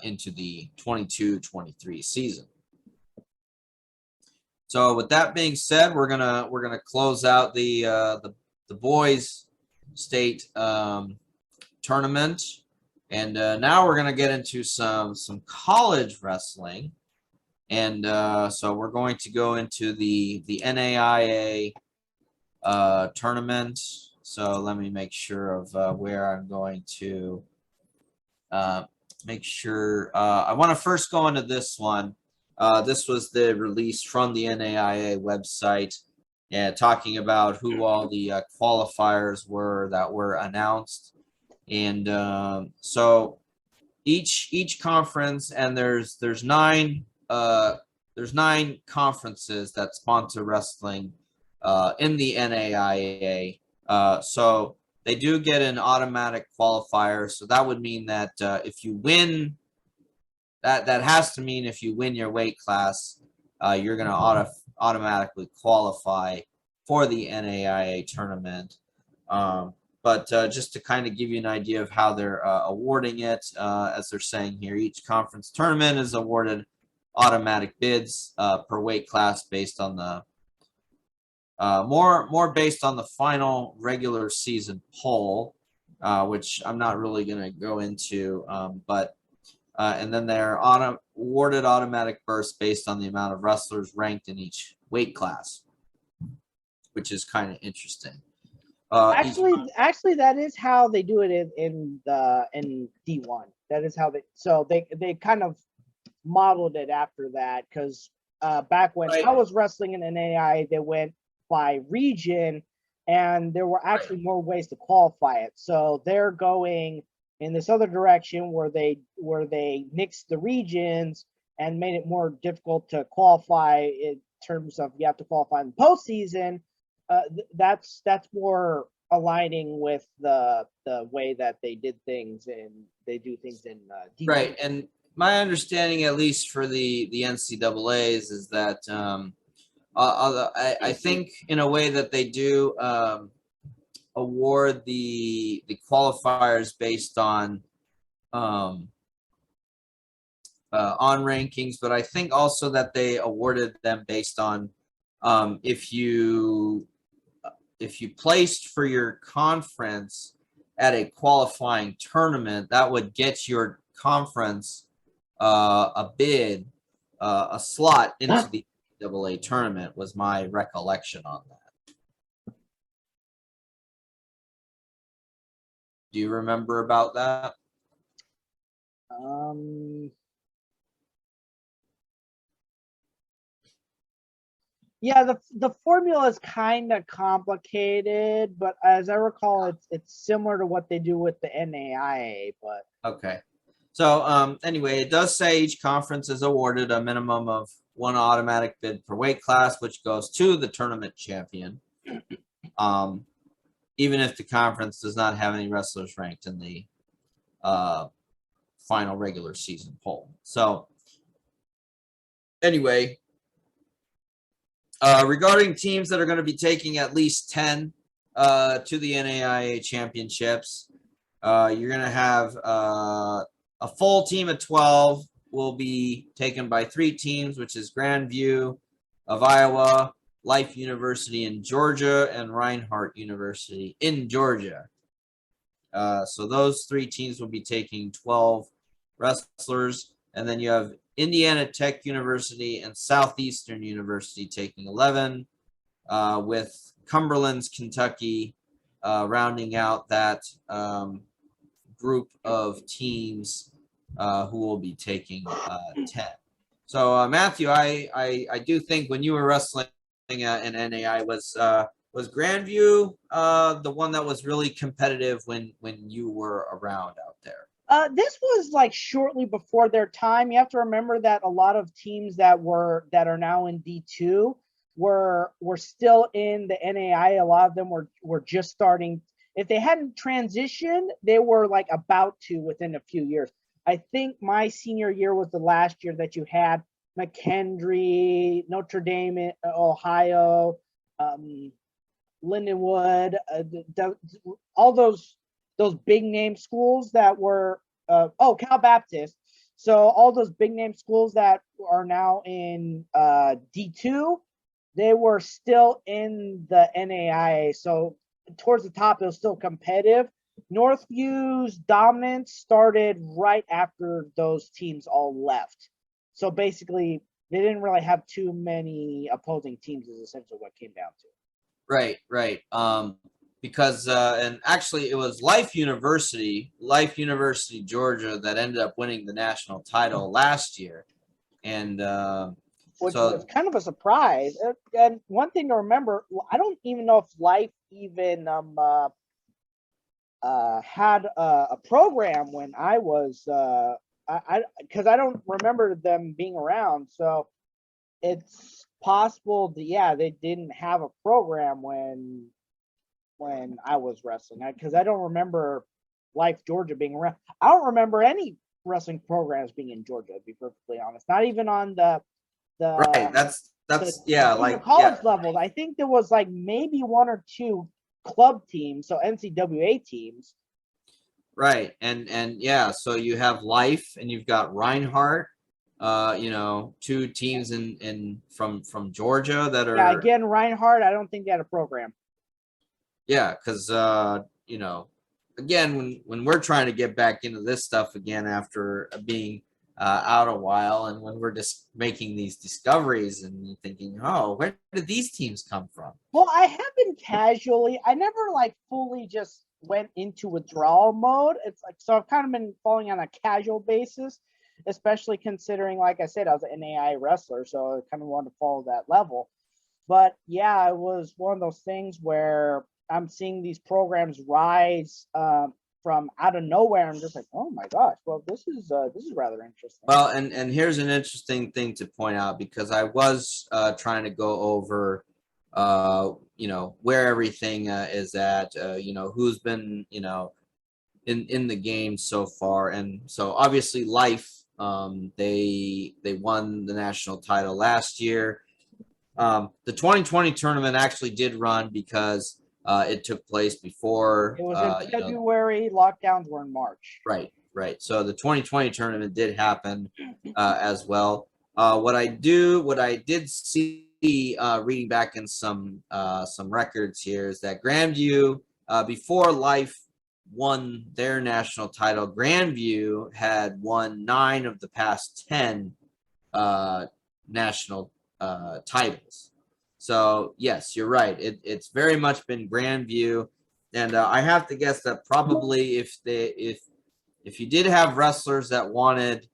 into the 22-23 season. So with that being said, we're gonna close out the boys state tournament, and now we're gonna get into some college wrestling, and so we're going to go into the NAIA tournament. So let me make sure of where I'm going to make sure. I want to first go into this one. This was the release from the NAIA website, talking about who all the qualifiers were that were announced. And so each conference, and there's 9 conferences that sponsor wrestling in the NAIA. So they do get an automatic qualifier. So that would mean that if you win, that has to mean if you win your weight class, you're going to automatically qualify for the NAIA tournament. But just to kind of give you an idea of how they're awarding it, as they're saying here, each conference tournament is awarded automatic bids per weight class based on the more based on the final regular season poll, which I'm not really going to go into, but and then they're awarded automatic berths based on the amount of wrestlers ranked in each weight class, which is kind of interesting. Actually, that is how they do it in D1. That is how they kind of modeled it after that, because back when I was wrestling in NAIA, they went by region, and there were actually more ways to qualify it. So they're going in this other direction where they mixed the regions and made it more difficult to qualify in terms of you have to qualify in the postseason. That's more aligning with the way that they did things, and they do things in D1. Right. And my understanding, at least for the NCAAs, is that I think in a way that they do award the qualifiers based on rankings, but I think also that they awarded them based on if you placed for your conference at a qualifying tournament, that would get your conference a bid, a slot into the NCAA tournament, was my recollection on that. Do you remember about that? Yeah, the formula is kind of complicated, but as I recall, it's similar to what they do with the NAIA. But okay. So anyway, it does say each conference is awarded a minimum of 1 automatic bid per weight class, which goes to the tournament champion, even if the conference does not have any wrestlers ranked in the final regular season poll. So anyway, regarding teams that are going to be taking at least 10 to the NAIA championships, you're going to have a full team of 12 will be taken by 3 teams, which is Grandview of Iowa, Life University in Georgia, and Reinhardt University in Georgia. So those 3 teams will be taking 12 wrestlers, and then you have Indiana Tech University and Southeastern University taking 11, with Cumberland's Kentucky, rounding out that group of teams who will be taking 10. So Matthew, I do think when you were wrestling in NAI was Grandview the one that was really competitive when you were around out there? This was like shortly before their time. You have to remember that a lot of teams that are now in D2 were still in the NAI. A lot of them were just starting. If they hadn't transitioned, they were like about to within a few years. I think my senior year was the last year that you had McKendree, Notre Dame, Ohio, Lindenwood, all those big name schools that were Cal Baptist. So all those big name schools that are now in D2, they were still in the NAIA. So towards the top, it was still competitive. Northview's dominance started right after those teams all left. So basically, they didn't really have too many opposing teams is essentially what it came down to. Right. Because and actually it was Life University, Georgia, that ended up winning the national title last year, and which was kind of a surprise. And one thing to remember, I don't even know if Life even had a program when I was because I don't remember them being around. So it's possible that they didn't have a program when I was wrestling, because I don't remember Life Georgia being around. I don't remember any wrestling programs being in Georgia, to be perfectly honest. Not even on the right. That's like college levels. I think there was like maybe one or two club teams, so NCAA teams. Right, and so you have Life, and you've got Reinhardt. Two teams in from Georgia that are. Yeah, again, Reinhardt, I don't think they had a program. Yeah, because again, when we're trying to get back into this stuff again after being out a while, and when we're just making these discoveries and thinking, oh, where did these teams come from? Well, I have been casually. I never like fully just went into withdrawal mode. It's like, so I've kind of been following on a casual basis, especially considering, like I said, I was an NAI wrestler, so I kind of wanted to follow that level. But yeah, it was one of those things where I'm seeing these programs rise from out of nowhere. I'm just like, oh my gosh, well, this is rather interesting. Well, and here's an interesting thing to point out, because I was trying to go over where everything is at, who's been in the game so far. And so obviously Life, they won the national title last year. The 2020 tournament actually did run because it took place before. It was in February. Lockdowns were in March. Right. So the 2020 tournament did happen as well. What I did see reading back in some records here is that Grandview, before Life won their national title, Grandview had won 9 of the past 10 national titles. So yes, you're right. It's very much been Grandview, and I have to guess that probably if you did have wrestlers that wanted,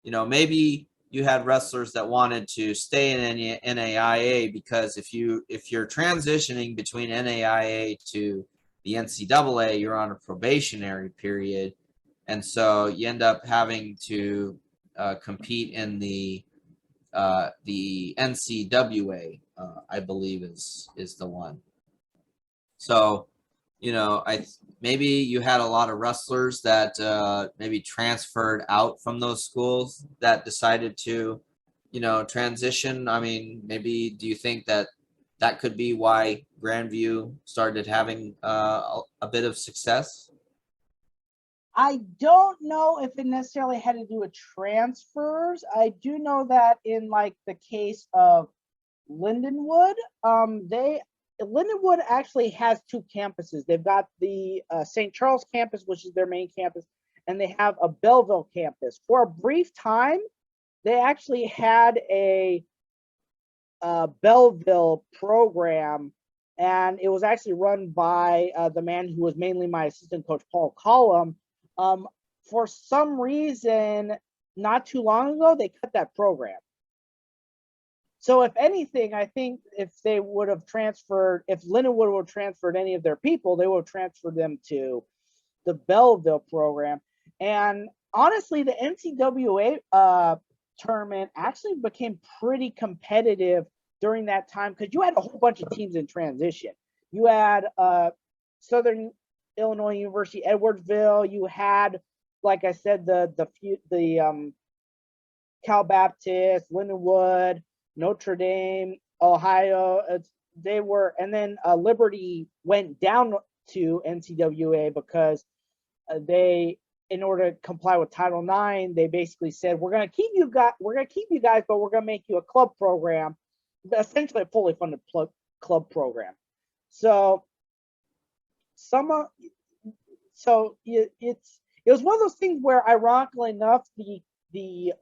maybe you had wrestlers that wanted to stay in NAIA, because if you're transitioning between NAIA to the NCAA, you're on a probationary period, and so you end up having to compete in the NCAA, I believe is the one. So, maybe you had a lot of wrestlers that maybe transferred out from those schools that decided to, transition. I mean, maybe do you think that could be why Grandview started having a bit of success? I don't know if it necessarily had to do with transfers. I do know that in like the case of Lindenwood, Lindenwood actually has 2 campuses. They've got the St. Charles campus, which is their main campus, and they have a Belleville campus. For a brief time, they actually had a Belleville program, and it was actually run by the man who was mainly my assistant coach, Paul Collum. For some reason, not too long ago, they cut that program. So if anything, I think if they would have transferred, if Lindenwood would have transferred any of their people, they would have transferred them to the Belleville program. And honestly, the NCAA tournament actually became pretty competitive during that time because you had a whole bunch of teams in transition. You had Southern Illinois University, Edwardsville. You had, like I said, the Cal Baptist, Lindenwood, Notre Dame, Ohio. They were, and then Liberty went down to NCAA because they, in order to comply with Title IX, they basically said, we're going to keep you guys, but we're going to make you a club program, essentially a fully funded club program. So it was one of those things where, ironically enough, the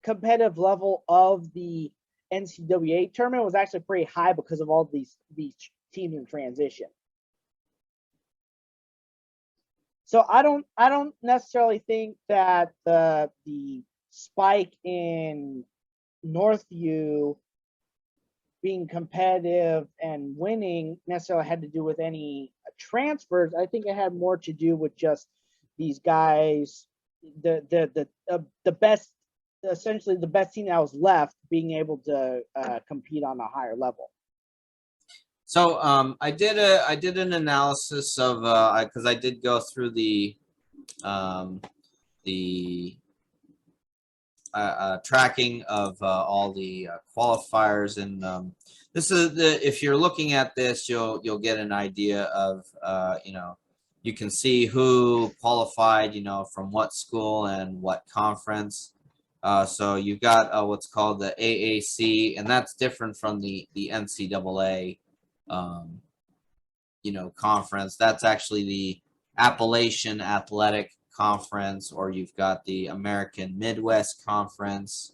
competitive level of the NCAA tournament was actually pretty high because of all these teams in transition. So I don't necessarily think that the spike in Northview being competitive and winning necessarily had to do with any transfers. I think it had more to do with just these guys, the best, essentially the best team that was left, being able to compete on a higher level. So I did an analysis of because I did go through the tracking of all the qualifiers, and this is if you're looking at this, you'll get an idea of you can see who qualified from what school and what conference. So you've got what's called the AAC, and that's different from the NCAA conference. That's actually the Appalachian Athletic Conference, or you've got the American Midwest Conference.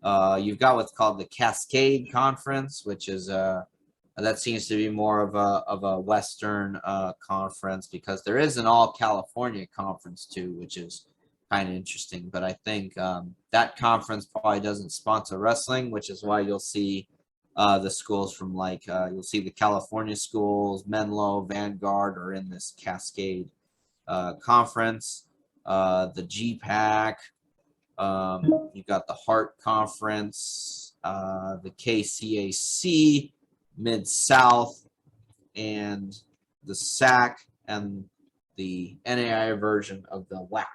You've got what's called the Cascade Conference, which is that seems to be more of a Western conference, because there is an All California Conference too, which is kind of interesting. But I think that conference probably doesn't sponsor wrestling, which is why you'll see the schools from you'll see the California schools, Menlo, Vanguard, are in this Cascade conference. The GPAC, you've got the Hart Conference, the KCAC, Mid-South, and the SAC, and the NAIA version of the WAC.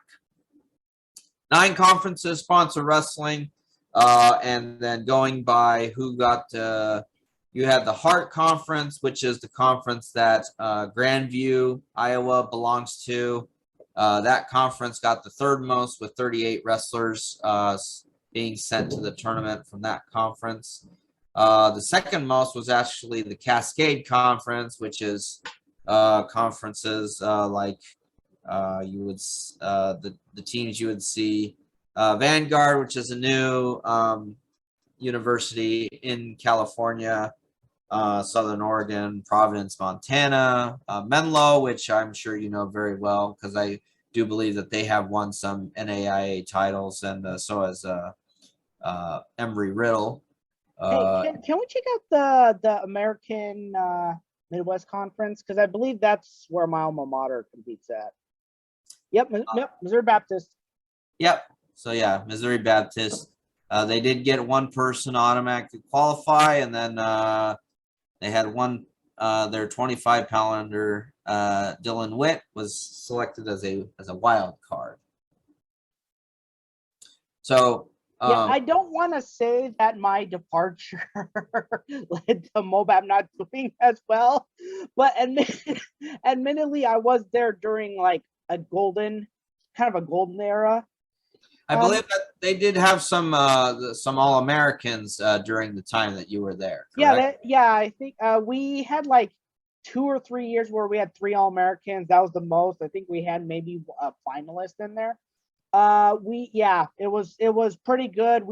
9 conferences sponsor wrestling, and then going by who got you had the Hart Conference, which is the conference that Grandview, Iowa belongs to. That conference got the 3rd most, with 38 wrestlers being sent to the tournament from that conference. The 2nd most was actually the Cascade Conference, which is conferences like you would the teams you would see Vanguard, which is a new university in California, Southern Oregon, Providence, Montana, Menlo, which I'm sure you know very well, because I do believe that they have won some NAIA titles, and so has Embry-Riddle. Hey, can we check out the American Midwest Conference? Because I believe that's where my alma mater competes at. Yep, Missouri Baptist. Yep. So yeah, Missouri Baptist. They did get one person automatically qualify, and then they had one. Their 25-pounder Dylan Witt was selected as a wild card. So yeah, I don't want to say that my departure led to MOBAP not doing as well, but admittedly, I was there during like a golden era. I believe that they did have some All-Americans during the time that you were there. Correct? Yeah, I think we had like 2 or 3 years where we had 3 All-Americans. That was the most. I think we had maybe a finalist in there. It was pretty good.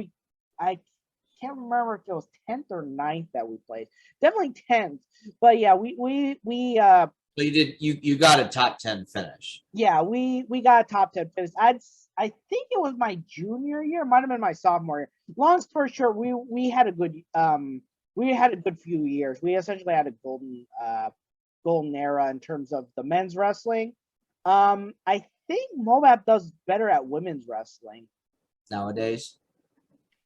can't remember if it was 10th or 9th that we played. Definitely 10th. But yeah, So you got a top 10 finish. yeah, we got a top 10 finish. I think it was my junior year, might have been my sophomore year. Long story short, we had a good few years. We essentially had a golden era in terms of the men's wrestling. I think Moab does better at women's wrestling Nowadays.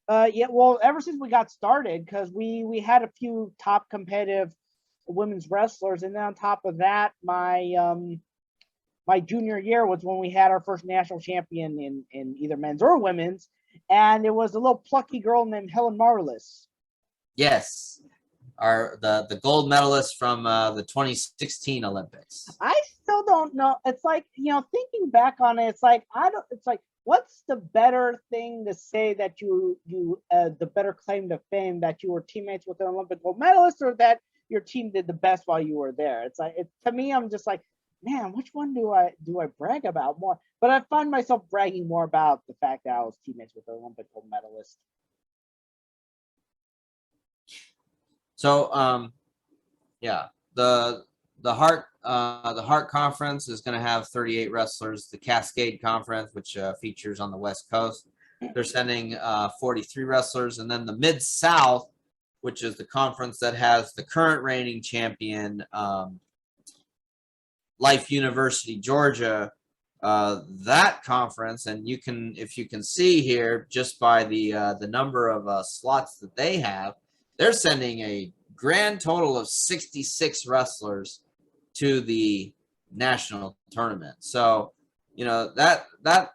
Yeah, well, ever since we got started, because we had a few top competitive women's wrestlers, and then on top of that, my junior year was when we had our first national champion in either men's or women's, and it was a little plucky girl named Helen Marlis. Yes. The gold medalist from the 2016 Olympics. I still don't know. It's like, thinking back on it, it's like what's the better thing to say that you the better claim to fame, that you were teammates with an Olympic gold medalist, or that your team did the best while you were there? It's like, to me, I'm just like, man, which one do I brag about more? But I find myself bragging more about the fact that I was teammates with an Olympic gold medalist. So yeah, the Heart Conference is going to have 38 wrestlers. The Cascade Conference, which features on the West Coast, they're sending 43 wrestlers, and then the Mid South, which is the conference that has the current reigning champion, Life University Georgia. That conference, and if you can see here, just by the number of slots that they have, they're sending a grand total of 66 wrestlers to the national tournament. So, that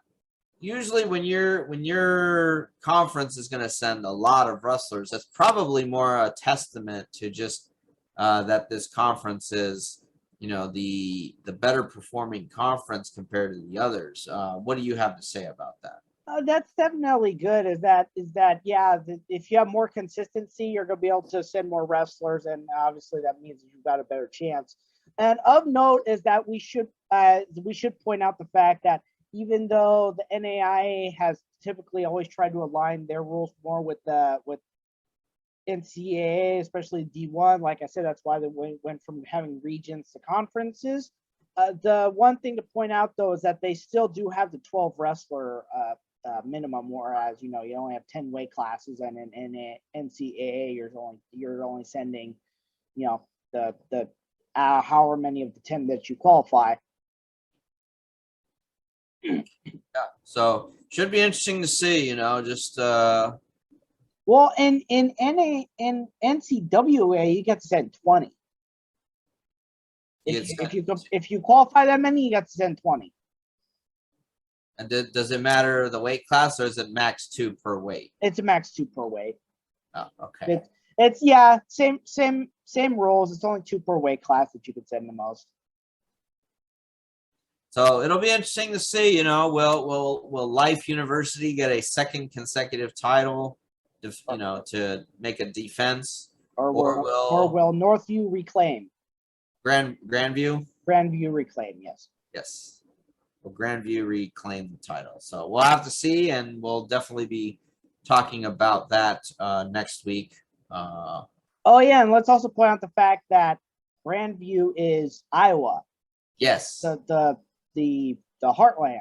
usually when your conference is going to send a lot of wrestlers, that's probably more a testament to just that this conference is, the better performing conference compared to the others. What do you have to say about that? That's definitely good. Yeah, if you have more consistency, you're going to be able to send more wrestlers, and obviously that means you've got a better chance. And of note is that we should point out the fact that even though the NAIA has typically always tried to align their rules more with NCAA, especially D1, like I said, that's why they went from having regions to conferences. The one thing to point out, though, is that they still do have the 12 wrestler minimum, whereas you only have 10 weight classes, and in NCAA you're only sending the however many of the 10 that you qualify. Yeah, so should be interesting to see. Just well, in NCAA you get to send 20. If you qualify that many, you got to send 20. And does it matter the weight class, or is it max 2 per weight? It's a max 2 per weight. Oh, okay. It's same rules. It's only 2 per weight class that you could send the most. So it'll be interesting to see. Will Life University get a second consecutive title? To make a defense, or will Northview reclaim? Grandview reclaim, yes. Yes. Will Grandview reclaim the title? So we'll have to see, and we'll definitely be talking about that next week. Oh yeah, and let's also point out the fact that Grandview is Iowa. Yes. The Heartland,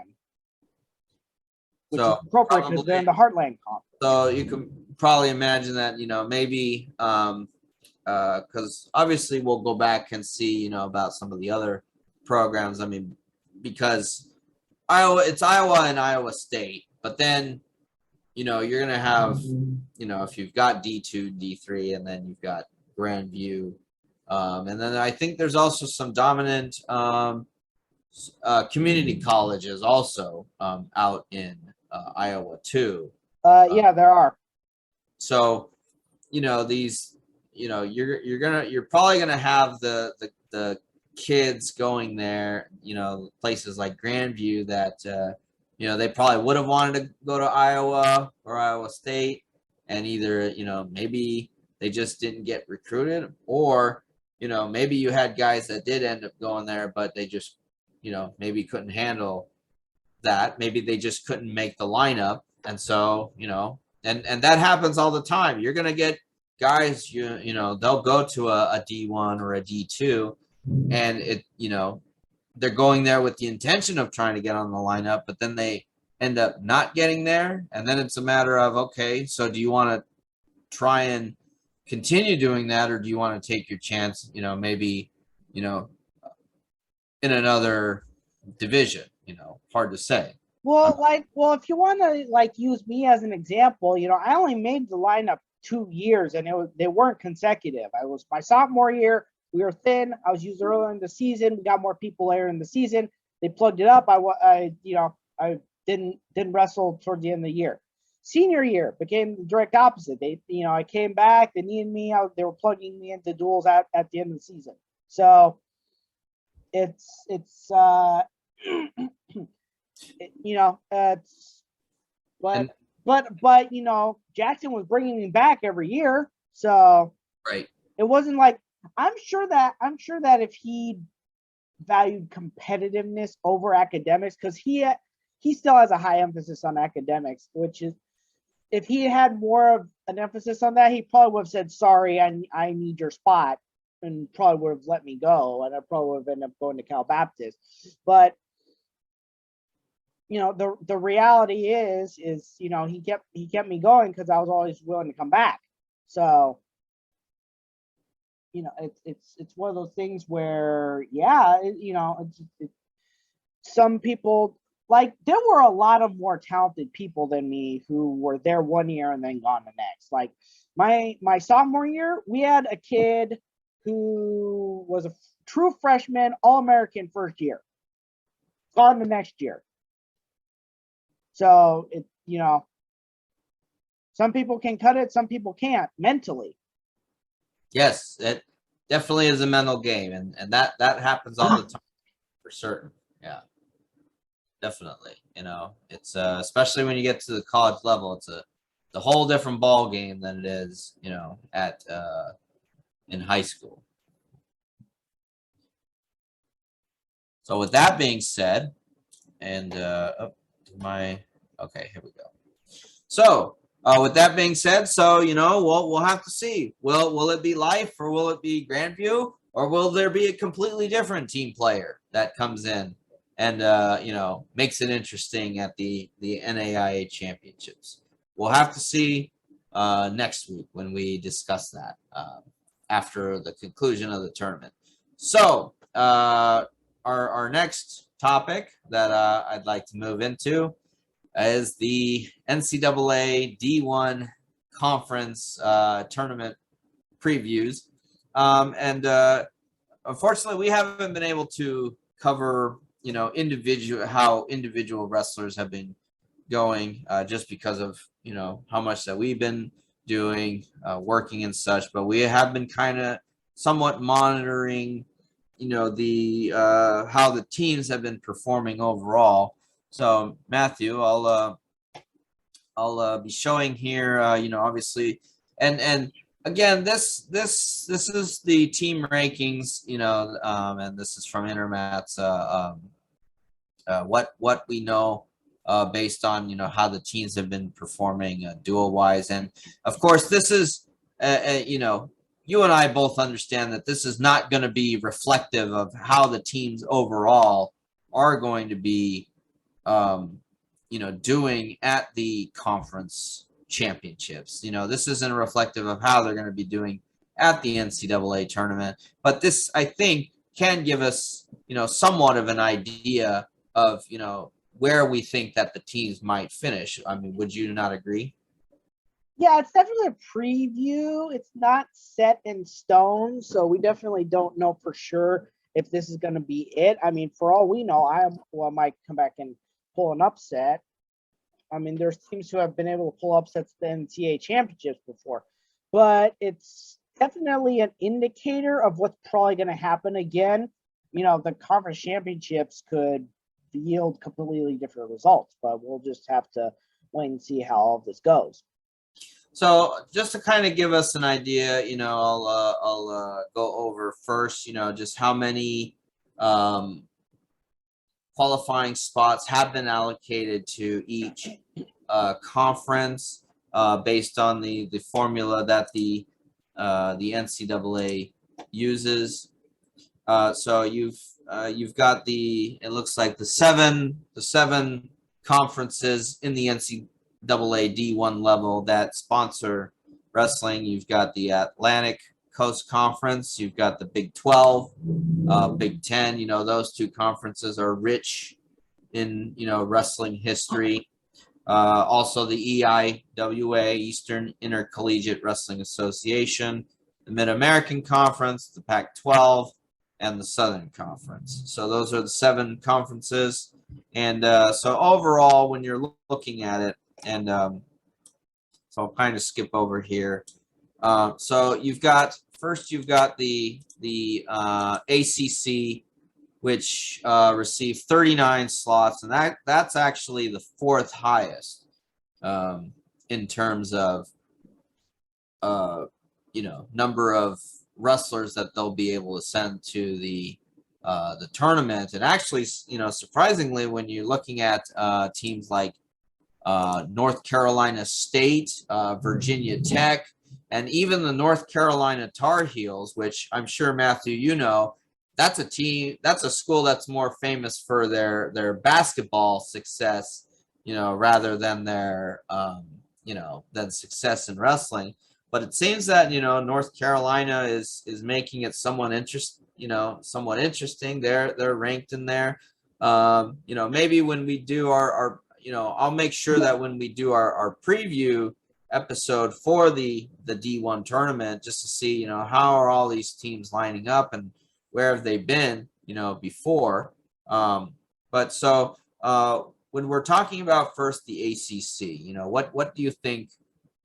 which is appropriate because they're in the Heartland Conference. So you can probably imagine that maybe because obviously we'll go back and see about some of the other programs. I mean, because it's Iowa and Iowa State, but then you're gonna have if you've got D2, D3, and then you've got Grandview, and then I think there's also some dominant community colleges also out in Iowa too. Yeah, there are. So these you're probably gonna have the kids going there, places like Grandview that they probably would have wanted to go to Iowa or Iowa State, and either maybe they just didn't get recruited, or maybe you had guys that did end up going there, but they just maybe couldn't handle that. Maybe they just couldn't make the lineup, and so and that happens all the time. You're gonna get guys, you know, they'll go to a D1 or a D2, and they're going there with the intention of trying to get on the lineup, but then they end up not getting there, and then it's a matter of, okay, so do you want to try and continue doing that, or do you want to take your chance, maybe, in another division? Hard to say. Well, if you want to use me as an example, I only made the lineup 2 years, and they weren't consecutive. I was my sophomore year. We were thin. I was used earlier in the season. We got more people later in the season. They plugged it up. I didn't wrestle towards the end of the year. Senior year became the direct opposite. I came back. They needed me. They were plugging me into duels at the end of the season. So it's but Jackson was bringing me back every year, so right. It wasn't like I'm sure that if he valued competitiveness over academics, because he still has a high emphasis on academics, which is, if he had more of an emphasis on that, he probably would have said, sorry, I need your spot, and probably would have let me go, and I probably would have ended up going to Cal Baptist. But the reality is he kept me going because I was always willing to come back. So it's one of those things where, some people, there were a lot of more talented people than me who were there 1 year and then gone the next. Like my sophomore year, we had a kid who was a true freshman, All-American first year, gone the next year. So some people can cut it, some people can't mentally. Yes, it definitely is a mental game, and that happens all the time, for certain. Yeah, definitely. It's especially when you get to the college level, it's a whole different ball game than it is, at in high school. So with that being said, and okay, here we go. So with that being said, so we'll have to see. Will it be Life, or will it be Grandview, or will there be a completely different team player that comes in and makes it interesting at the NAIA Championships? We'll have to see next week when we discuss that after the conclusion of the tournament. So our next topic that I'd like to move into is the NCAA D1 conference tournament previews. And unfortunately, we haven't been able to cover, how individual wrestlers have been going just because of, how much that we've been doing, working and such. But we have been kind of somewhat monitoring, the how the teams have been performing overall. So Matthew, I'll be showing here, obviously, and again, this is the team rankings, and this is from Intermat's, what we know based on how the teams have been performing duel wise, and of course this is you and I both understand that this is not going to be reflective of how the teams overall are going to be doing at the conference championships. This isn't reflective of how they're going to be doing at the NCAA tournament, but this, I think, can give us, somewhat of an idea of, where we think that the teams might finish. I mean, would you not agree? Yeah, it's definitely a preview. It's not set in stone, so we definitely don't know for sure if this is going to be it. I mean, for all we know, I might come back and pull an upset. I mean, there's teams who have been able to pull upsets the NCAA championships before, but it's definitely an indicator of what's probably going to happen again. The conference championships could yield completely different results, but we'll just have to wait and see how all of this goes. So just to kind of give us an idea, I'll go over first, just how many qualifying spots have been allocated to each conference. based on the formula that the NCAA uses. So you've got it looks like the seven conferences in the NCAA D1 level that sponsor wrestling. You've got the Atlantic Coast Conference, you've got the Big 12, Big 10. You know, those two conferences are rich in, you know, wrestling history. Also the EIWA, Eastern Intercollegiate Wrestling Association, the Mid-American Conference, the Pac-12, and the Southern Conference. So those are the 7 conferences. And so overall, when you're looking at it, and so I'll kind of skip over here. So you've got the ACC, which received 39 slots, and that's actually the 4th highest in terms of you know, number of wrestlers that they'll be able to send to the tournament. And actually, you know, surprisingly, when you're looking at teams like North Carolina State, Virginia Tech, and even the North Carolina Tar Heels, which I'm sure, Matthew, you know, that's a school that's more famous for their basketball success, you know, rather than their you know, than success in wrestling. But it seems that, you know, North Carolina is making it somewhat interesting. They're ranked in there. You know, maybe when we do our you know, I'll make sure that when we do our preview episode for the D1 tournament, just to see, you know, how are all these teams lining up and where have they been, you know, before. But so when we're talking about first the ACC, you know, what do you think?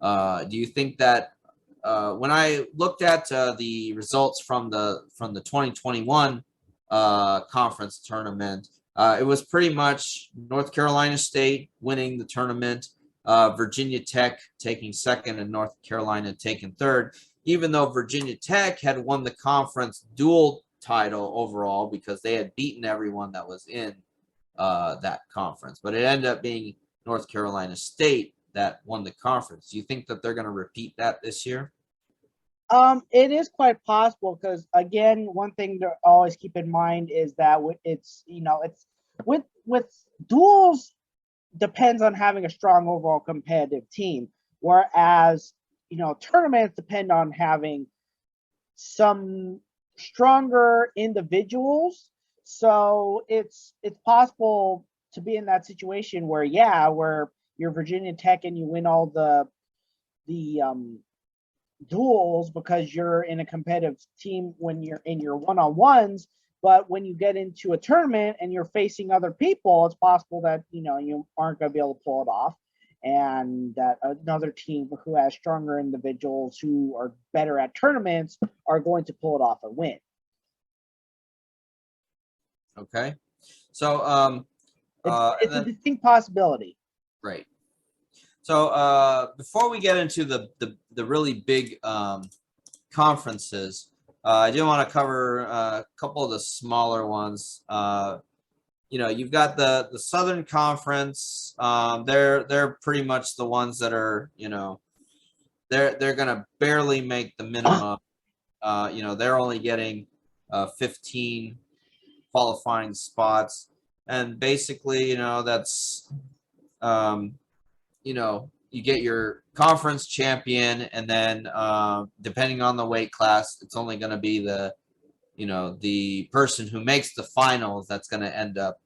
Do you think that when I looked at the results from the 2021 conference tournament, it was pretty much North Carolina State winning the tournament, Virginia Tech taking 2nd, and North Carolina taking 3rd, even though Virginia Tech had won the conference dual title overall because they had beaten everyone that was in that conference. But it ended up being North Carolina State that won the conference. Do you think that they're going to repeat that this year? It is quite possible because, again, one thing to always keep in mind is that it's, you know, it's with duels depends on having a strong overall competitive team, whereas, you know, tournaments depend on having some stronger individuals. So it's possible to be in that situation where you're Virginia Tech and you win all the duels because you're in a competitive team when you're in your one-on-ones, but when you get into a tournament and you're facing other people, it's possible that, you know, you aren't going to be able to pull it off, and that another team who has stronger individuals who are better at tournaments are going to pull it off and win. Okay, so it's a distinct possibility. Right. So before we get into the really big conferences, I do want to cover a couple of the smaller ones. You know, you've got the Southern Conference. They're pretty much the ones that are, you know, they're gonna barely make the minimum. You know, they're only getting 15 qualifying spots, and basically, you know, that's you know, you get your conference champion, and then depending on the weight class, it's only going to be the, you know, the person who makes the finals that's going to end up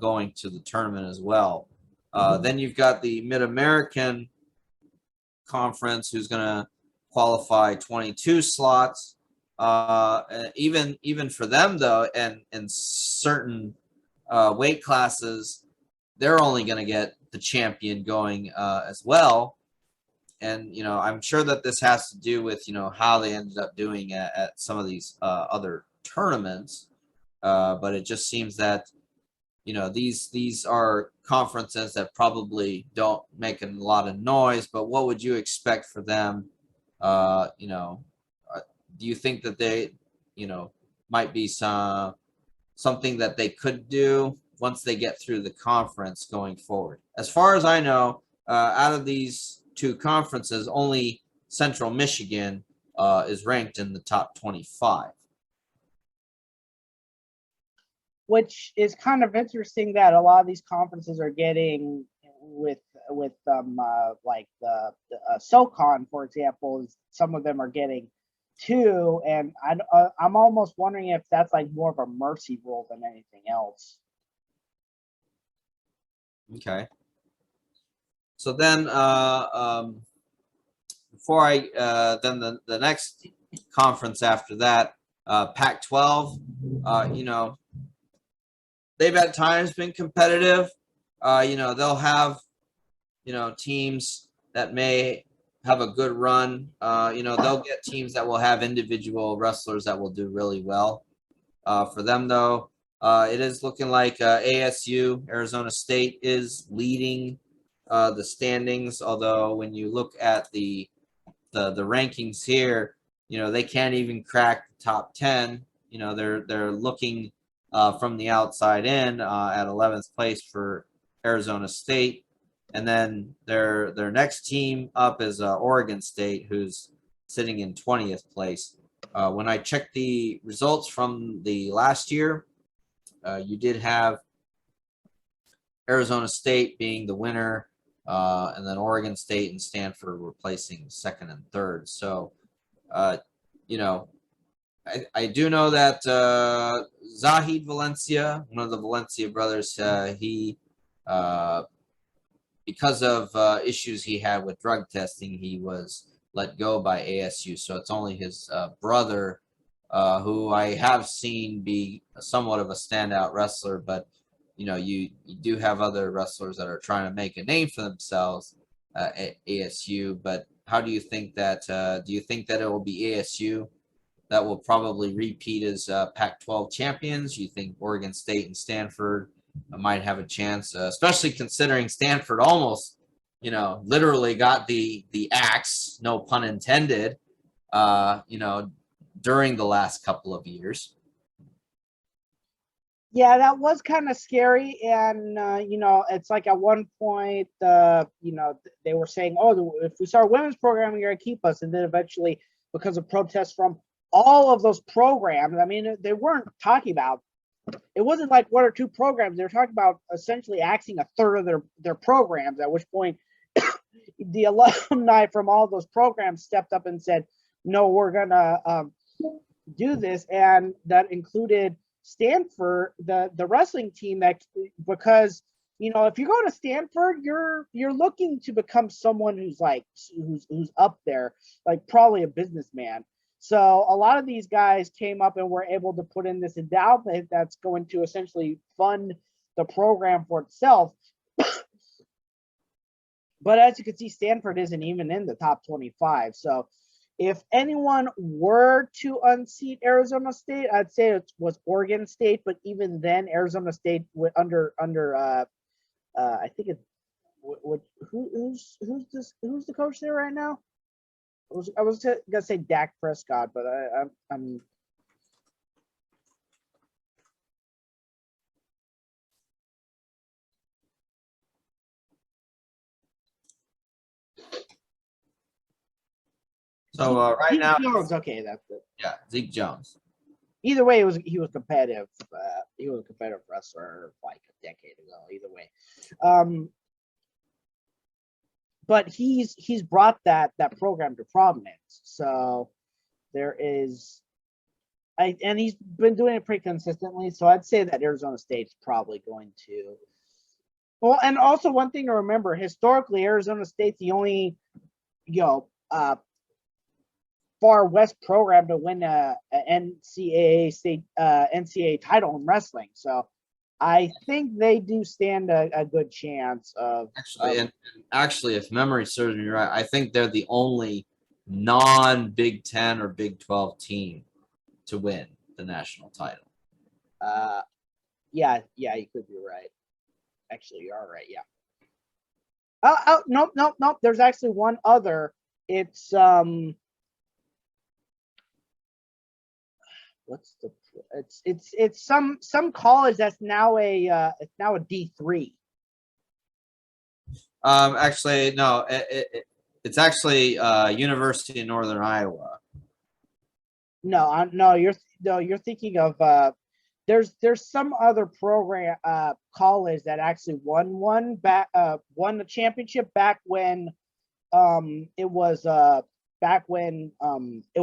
going to the tournament as well. Then you've got the Mid-American Conference, who's going to qualify 22 slots. Even for them, though, and in certain weight classes, they're only going to get the champion going as well. And, you know, I'm sure that this has to do with, you know, how they ended up doing at some of these other tournaments. But it just seems that, you know, these are conferences that probably don't make a lot of noise, but what would you expect for them? You know, do you think that they, you know, might be something that they could do once they get through the conference going forward? As far as I know, out of these two conferences, only Central Michigan is ranked in the top 25. Which is kind of interesting that a lot of these conferences are getting with like the SoCon, for example, some of them are getting 2, and I'm almost wondering if that's like more of a mercy rule than anything else. Okay. So then, before then the next conference after that, Pac-12, you know, they've at times been competitive. You know, they'll have, you know, teams that may have a good run. You know, they'll get teams that will have individual wrestlers that will do really well. For them, though, it is looking like ASU, Arizona State, is leading the standings. Although when you look at the rankings here, you know, they can't even crack the top 10. You know, they're looking from the outside in at 11th place for Arizona State. And then their next team up is Oregon State, who's sitting in 20th place. When I checked the results from the last year, you did have Arizona State being the winner, and then Oregon State and Stanford replacing second and third. So, you know, I do know that Zahid Valencia, one of the Valencia brothers, he because of issues he had with drug testing, he was let go by ASU. So it's only his brother, who I have seen be somewhat of a standout wrestler. But, you know, you do have other wrestlers that are trying to make a name for themselves at ASU. But how do you think that, do you think that it will be ASU that will probably repeat as Pac-12 champions? You think Oregon State and Stanford might have a chance, especially considering Stanford almost, you know, literally got the axe, no pun intended, you know, during the last couple of years? Yeah, that was kind of scary, and you know, it's like at one point, you know, they were saying, "Oh, if we start women's programming, you're gonna keep us," and then eventually, because of protests from all of those programs, I mean, they weren't talking about. It wasn't like 1 or 2 programs. They were talking about essentially axing a third of their programs. At which point, the alumni from all those programs stepped up and said, "No, we're gonna do this," and that included Stanford, the wrestling team. That because, you know, if you go to Stanford, you're looking to become someone who's like who's up there, like probably a businessman. So a lot of these guys came up and were able to put in this endowment that's going to essentially fund the program for itself. But as you can see, Stanford isn't even in the top 25. So if anyone were to unseat Arizona State, I'd say it was Oregon State. But even then, Arizona State under I think it's who's the coach there right now? I was gonna say Dak Prescott, but I'm So right Zeke now, Jones. Okay, that's it. yeah, Zeke Jones. Either way, he was competitive. He was a competitive wrestler like a decade ago. Either way, but he's brought that program to prominence. So there is, and he's been doing it pretty consistently. So I'd say that Arizona State's probably going to. Well, and also one thing to remember: historically, Arizona State's the only, you know, far west program to win a NCAA title in wrestling. So I think they do stand a good chance of actually, if memory serves me right, I think they're the only non-Big 10 or Big 12 team to win the national title. Yeah, you could be right. Actually, you are right. Yeah. Nope. There's actually one other. It's it's some college that's now a D3. Actually, no. It's actually University of Northern Iowa. No, you're thinking of there's some other program college that actually won the championship back when it was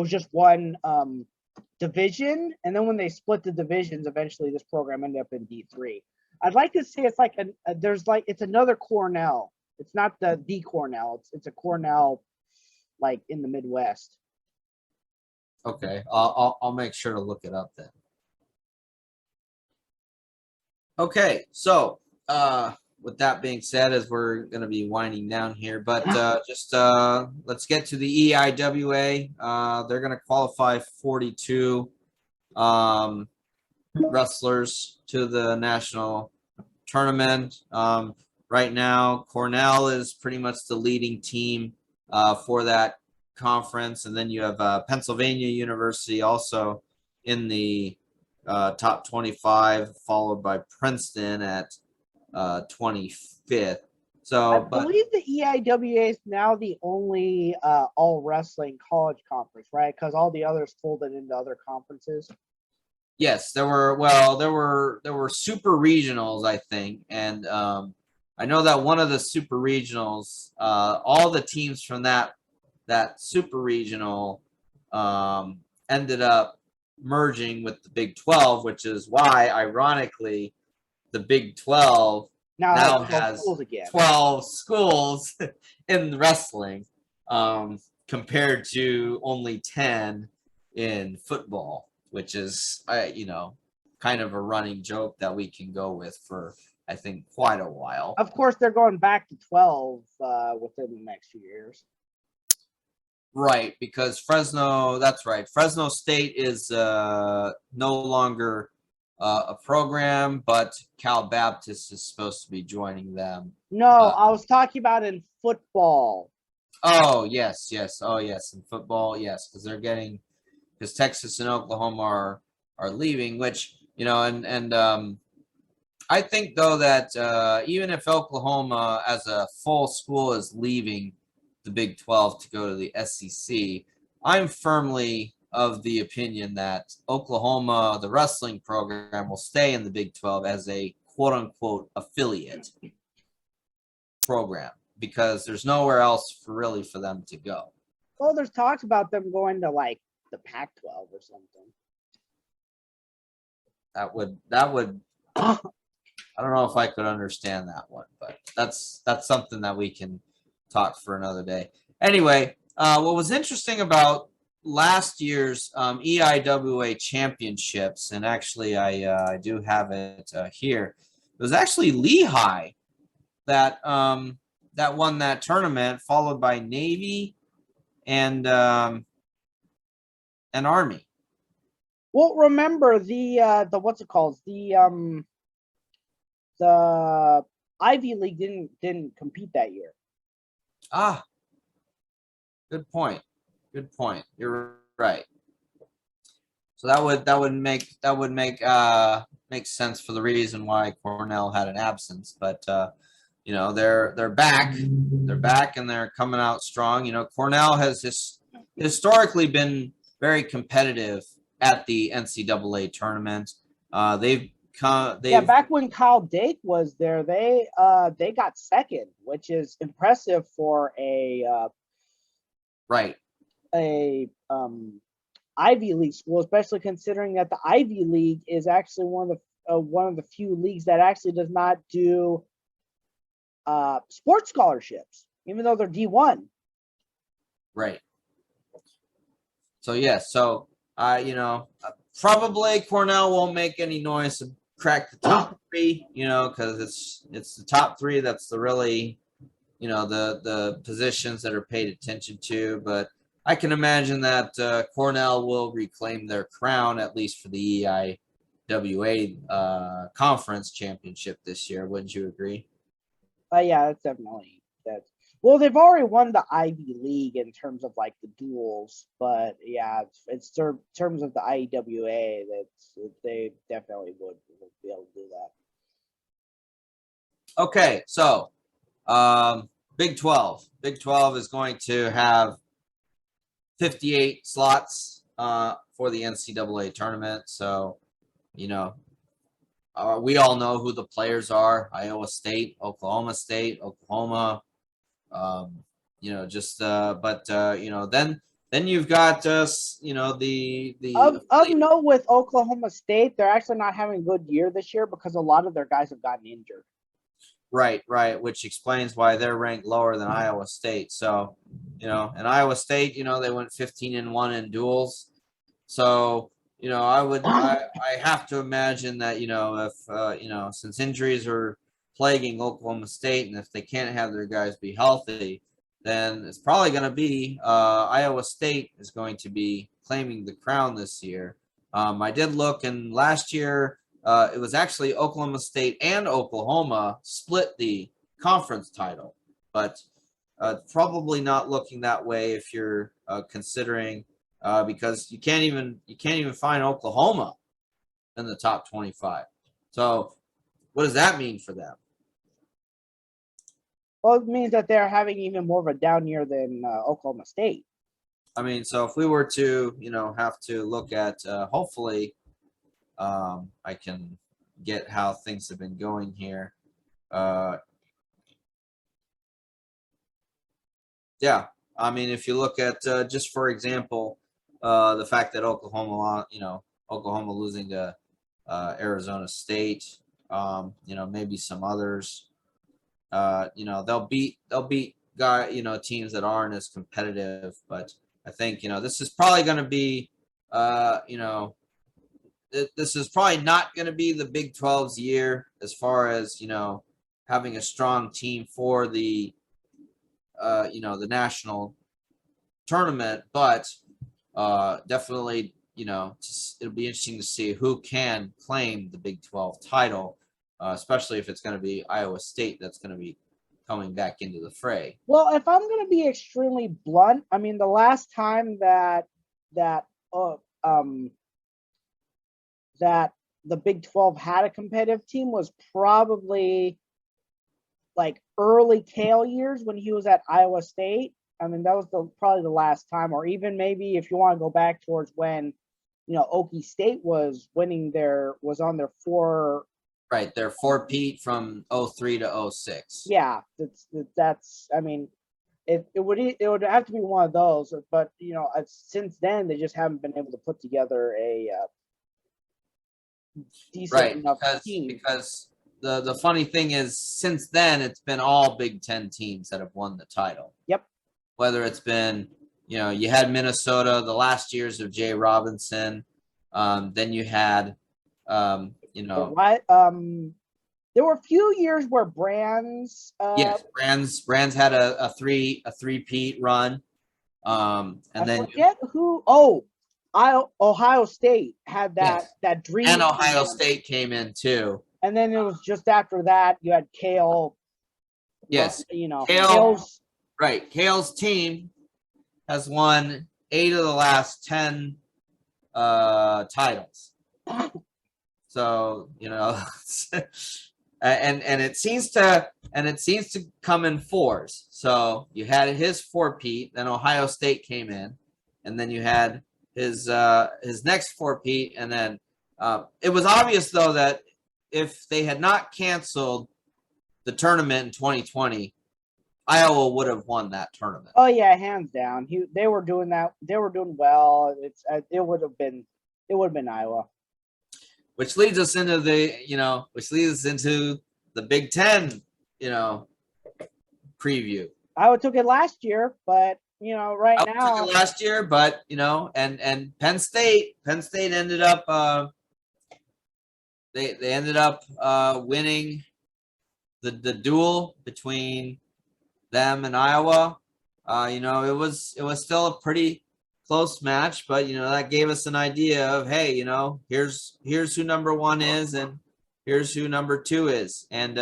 just one division, and then when they split the divisions, eventually this program ended up in D3. I'd like to say it's like it's another Cornell. It's not the Cornell. It's a Cornell like in the Midwest. Okay, I'll make sure to look it up then. Okay, so with that being said, as we're going to be winding down here, but just let's get to the EIWA. They're going to qualify 42 wrestlers to the national tournament. Right now, Cornell is pretty much the leading team for that conference, and then you have Pennsylvania University also in the top 25, followed by Princeton at 25th. So I believe the EIWA is now the only all wrestling college conference, right? Because all the others folded into other conferences. Yes, there were super regionals, I think, and I know that one of the super regionals, all the teams from that super regional ended up merging with the Big 12, which is why, ironically, the Big 12 now has 12 schools in wrestling, compared to only 10 in football, which is, kind of a running joke that we can go with for, I think, quite a while. Of course, they're going back to 12 within the next few years. Right, because that's right. Fresno State is no longer a program, but Cal Baptist is supposed to be joining them. No, I was talking about in football. Oh, yes. Oh, yes. In football, yes, because Texas and Oklahoma are leaving, which, and I think, though, that even if Oklahoma as a full school is leaving the Big 12 to go to the SEC, I'm firmly of the opinion that Oklahoma, the wrestling program, will stay in the Big 12 as a quote-unquote affiliate program, because there's nowhere else for them to go. Well, there's talks about them going to like the Pac-12 or something. That would I don't know if I could understand that one, but that's something that we can talk for another day. Anyway, what was interesting about last year's EIWA championships, and actually I do have it here. It was actually Lehigh that won that tournament, followed by Navy and Army. Well, remember the what's it called? The Ivy League didn't compete that year. Ah, good point. You're right. So that would make sense for the reason why Cornell had an absence, but they're back. They're back and they're coming out strong. Cornell has historically been very competitive at the NCAA tournament. They've back when Kyle Dake was there, they got second, which is impressive for a Ivy League school, especially considering that the Ivy League is actually one of the few leagues that actually does not do sports scholarships, even though they're D1. Right. So probably Cornell won't make any noise to crack the top three, because it's the top three that's the really, the positions that are paid attention to. But I can imagine that Cornell will reclaim their crown, at least for the EIWA conference championship this year. Wouldn't you agree? Yeah, that's definitely well, they've already won the Ivy League in terms of like the duels, but yeah, it's in terms of the IEWA they definitely would be able to do that. Okay, so Big 12. Big 12 is going to have 58 slots for the NCAA tournament. So, you know, we all know who the players are: Iowa State, Oklahoma State, Oklahoma. You know, just you know, then you've got you know, the Of note with Oklahoma State, they're actually not having a good year this year because a lot of their guys have gotten injured. right, which explains why they're ranked lower than Iowa State. So, you know, and Iowa State, you know, they went 15-1 in duels. So, you know, I have to imagine that, you know, if you know, since injuries are plaguing Oklahoma State, and if they can't have their guys be healthy, then it's probably going to be Iowa State is going to be claiming the crown this year. I did look, and last year it was actually Oklahoma State and Oklahoma split the conference title, but probably not looking that way if you're considering because you can't even find Oklahoma in the top 25. So what does that mean for them? Well, it means that they're having even more of a down year than Oklahoma State. I mean, so if we were to, you know, have to look at, hopefully, I can get how things have been going here. Yeah, I mean, if you look at just for example, the fact that Oklahoma, you know, Oklahoma losing to Arizona State, you know, maybe some others. You know, they'll beat you know, teams that aren't as competitive, but I think, you know, this is probably going to be you know, this is probably not going to be the Big 12's year as far as, you know, having a strong team for the you know, the national tournament, but definitely, you know, it'll be interesting to see who can claim the Big 12 title. Especially if it's going to be Iowa State that's going to be coming back into the fray. Well, if I'm going to be extremely blunt, I mean, the last time that that the Big 12 had a competitive team was probably like early Kale years when he was at Iowa State. I mean, that was probably the last time, or even maybe if you want to go back towards when, you know, Okie State was on their four. Right, they're four-peat from 03 to 06. Yeah, that's. I mean, it would have to be one of those. But you know, since then they just haven't been able to put together a decent enough team. Because the funny thing is, since then it's been all Big Ten teams that have won the title. Yep. Whether it's been, you know, you had Minnesota the last years of Jay Robinson, then you had. You know, there were a few years where Brands. Yes, Brands had a three-peat run, and then forget who. Oh, Ohio State had that dream, and Ohio State came in too. And then it was just after that you had Kale. Yes, you know, Kale's right. Kale's team has won 8 of the last 10 titles. So, you know, and it seems to come in fours. So you had his four-peat, then Ohio State came in, and then you had his next four-peat, and then it was obvious though that if they had not canceled the tournament in 2020, Iowa would have won that tournament. Oh yeah, hands down. They were doing that. They were doing well. It would have been Iowa. Which leads us into the Big Ten, you know, preview. Iowa took it last year, but you know, right now took it last year, but you know, and Penn State ended up they ended up winning the duel between them and Iowa. You know, it was still a pretty close match, but you know, that gave us an idea of, hey, you know, here's who number 1 is and here's who number 2 is. And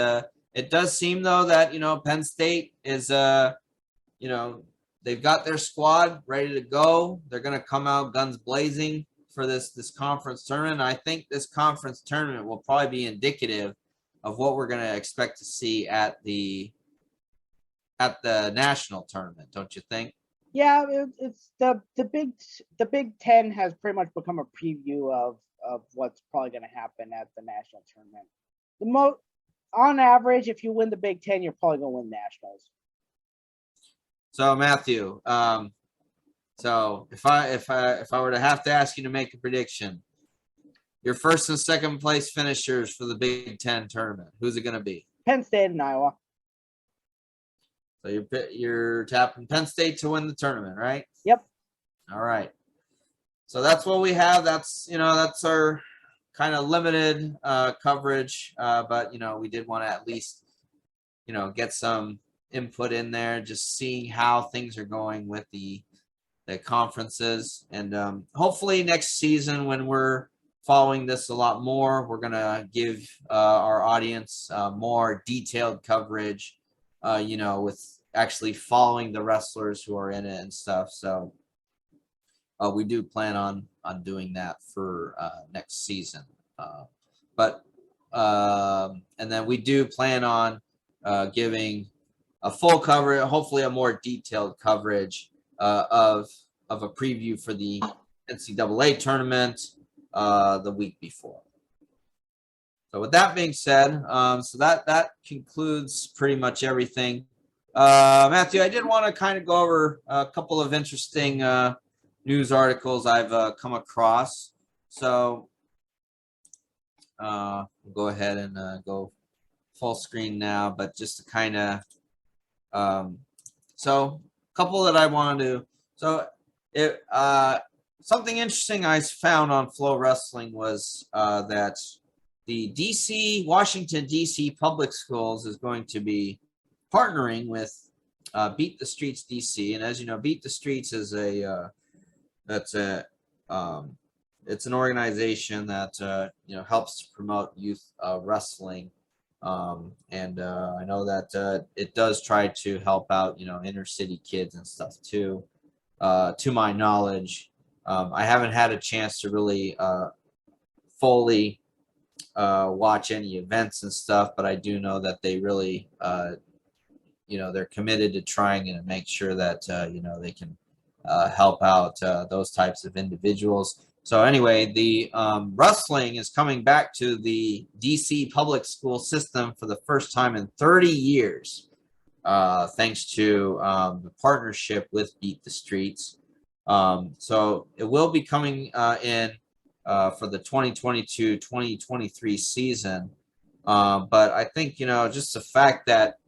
it does seem though that, you know, Penn State is you know, they've got their squad ready to go. They're going to come out guns blazing for this conference tournament. I think this conference tournament will probably be indicative of what we're going to expect to see at the at the national tournament, don't you think? Yeah, it's the Big Ten has pretty much become a preview of what's probably going to happen at the national tournament. On average, if you win the Big Ten, you're probably going to win nationals. So Matthew, so if I were to have to ask you to make a prediction, your first and second place finishers for the Big Ten tournament, who's it going to be? Penn State and Iowa. So you're tapping Penn State to win the tournament, right? Yep. All right. So that's what we have. That's our kind of limited coverage, but we did want to at least get some input in there, just seeing how things are going with the conferences, and hopefully next season when we're following this a lot more, we're gonna give our audience more detailed coverage, with actually following the wrestlers who are in it and stuff. So we do plan on doing that for next season, and then we do plan on giving a full coverage, hopefully a more detailed coverage of a preview for the NCAA tournament the week before. So with that being said, so that concludes pretty much everything. Matthew, I did want to kind of go over a couple of interesting news articles I've come across. So we'll go ahead and go full screen now, but just to kind of so a couple that I wanted to. So something interesting I found on Flow Wrestling was that the Washington DC Public Schools is going to be partnering with Beat the Streets DC, and as you know, Beat the Streets is it's an organization that helps to promote youth wrestling, and I know that it does try to help out inner city kids and stuff too. To my knowledge, I haven't had a chance to really fully watch any events and stuff, but I do know that they really they're committed to trying and make sure that they can help out those types of individuals. So anyway, the wrestling is coming back to the DC public school system for the first time in 30 years, thanks to the partnership with Beat the Streets. So it will be coming in for the 2022-2023 season. But I think, just the fact that,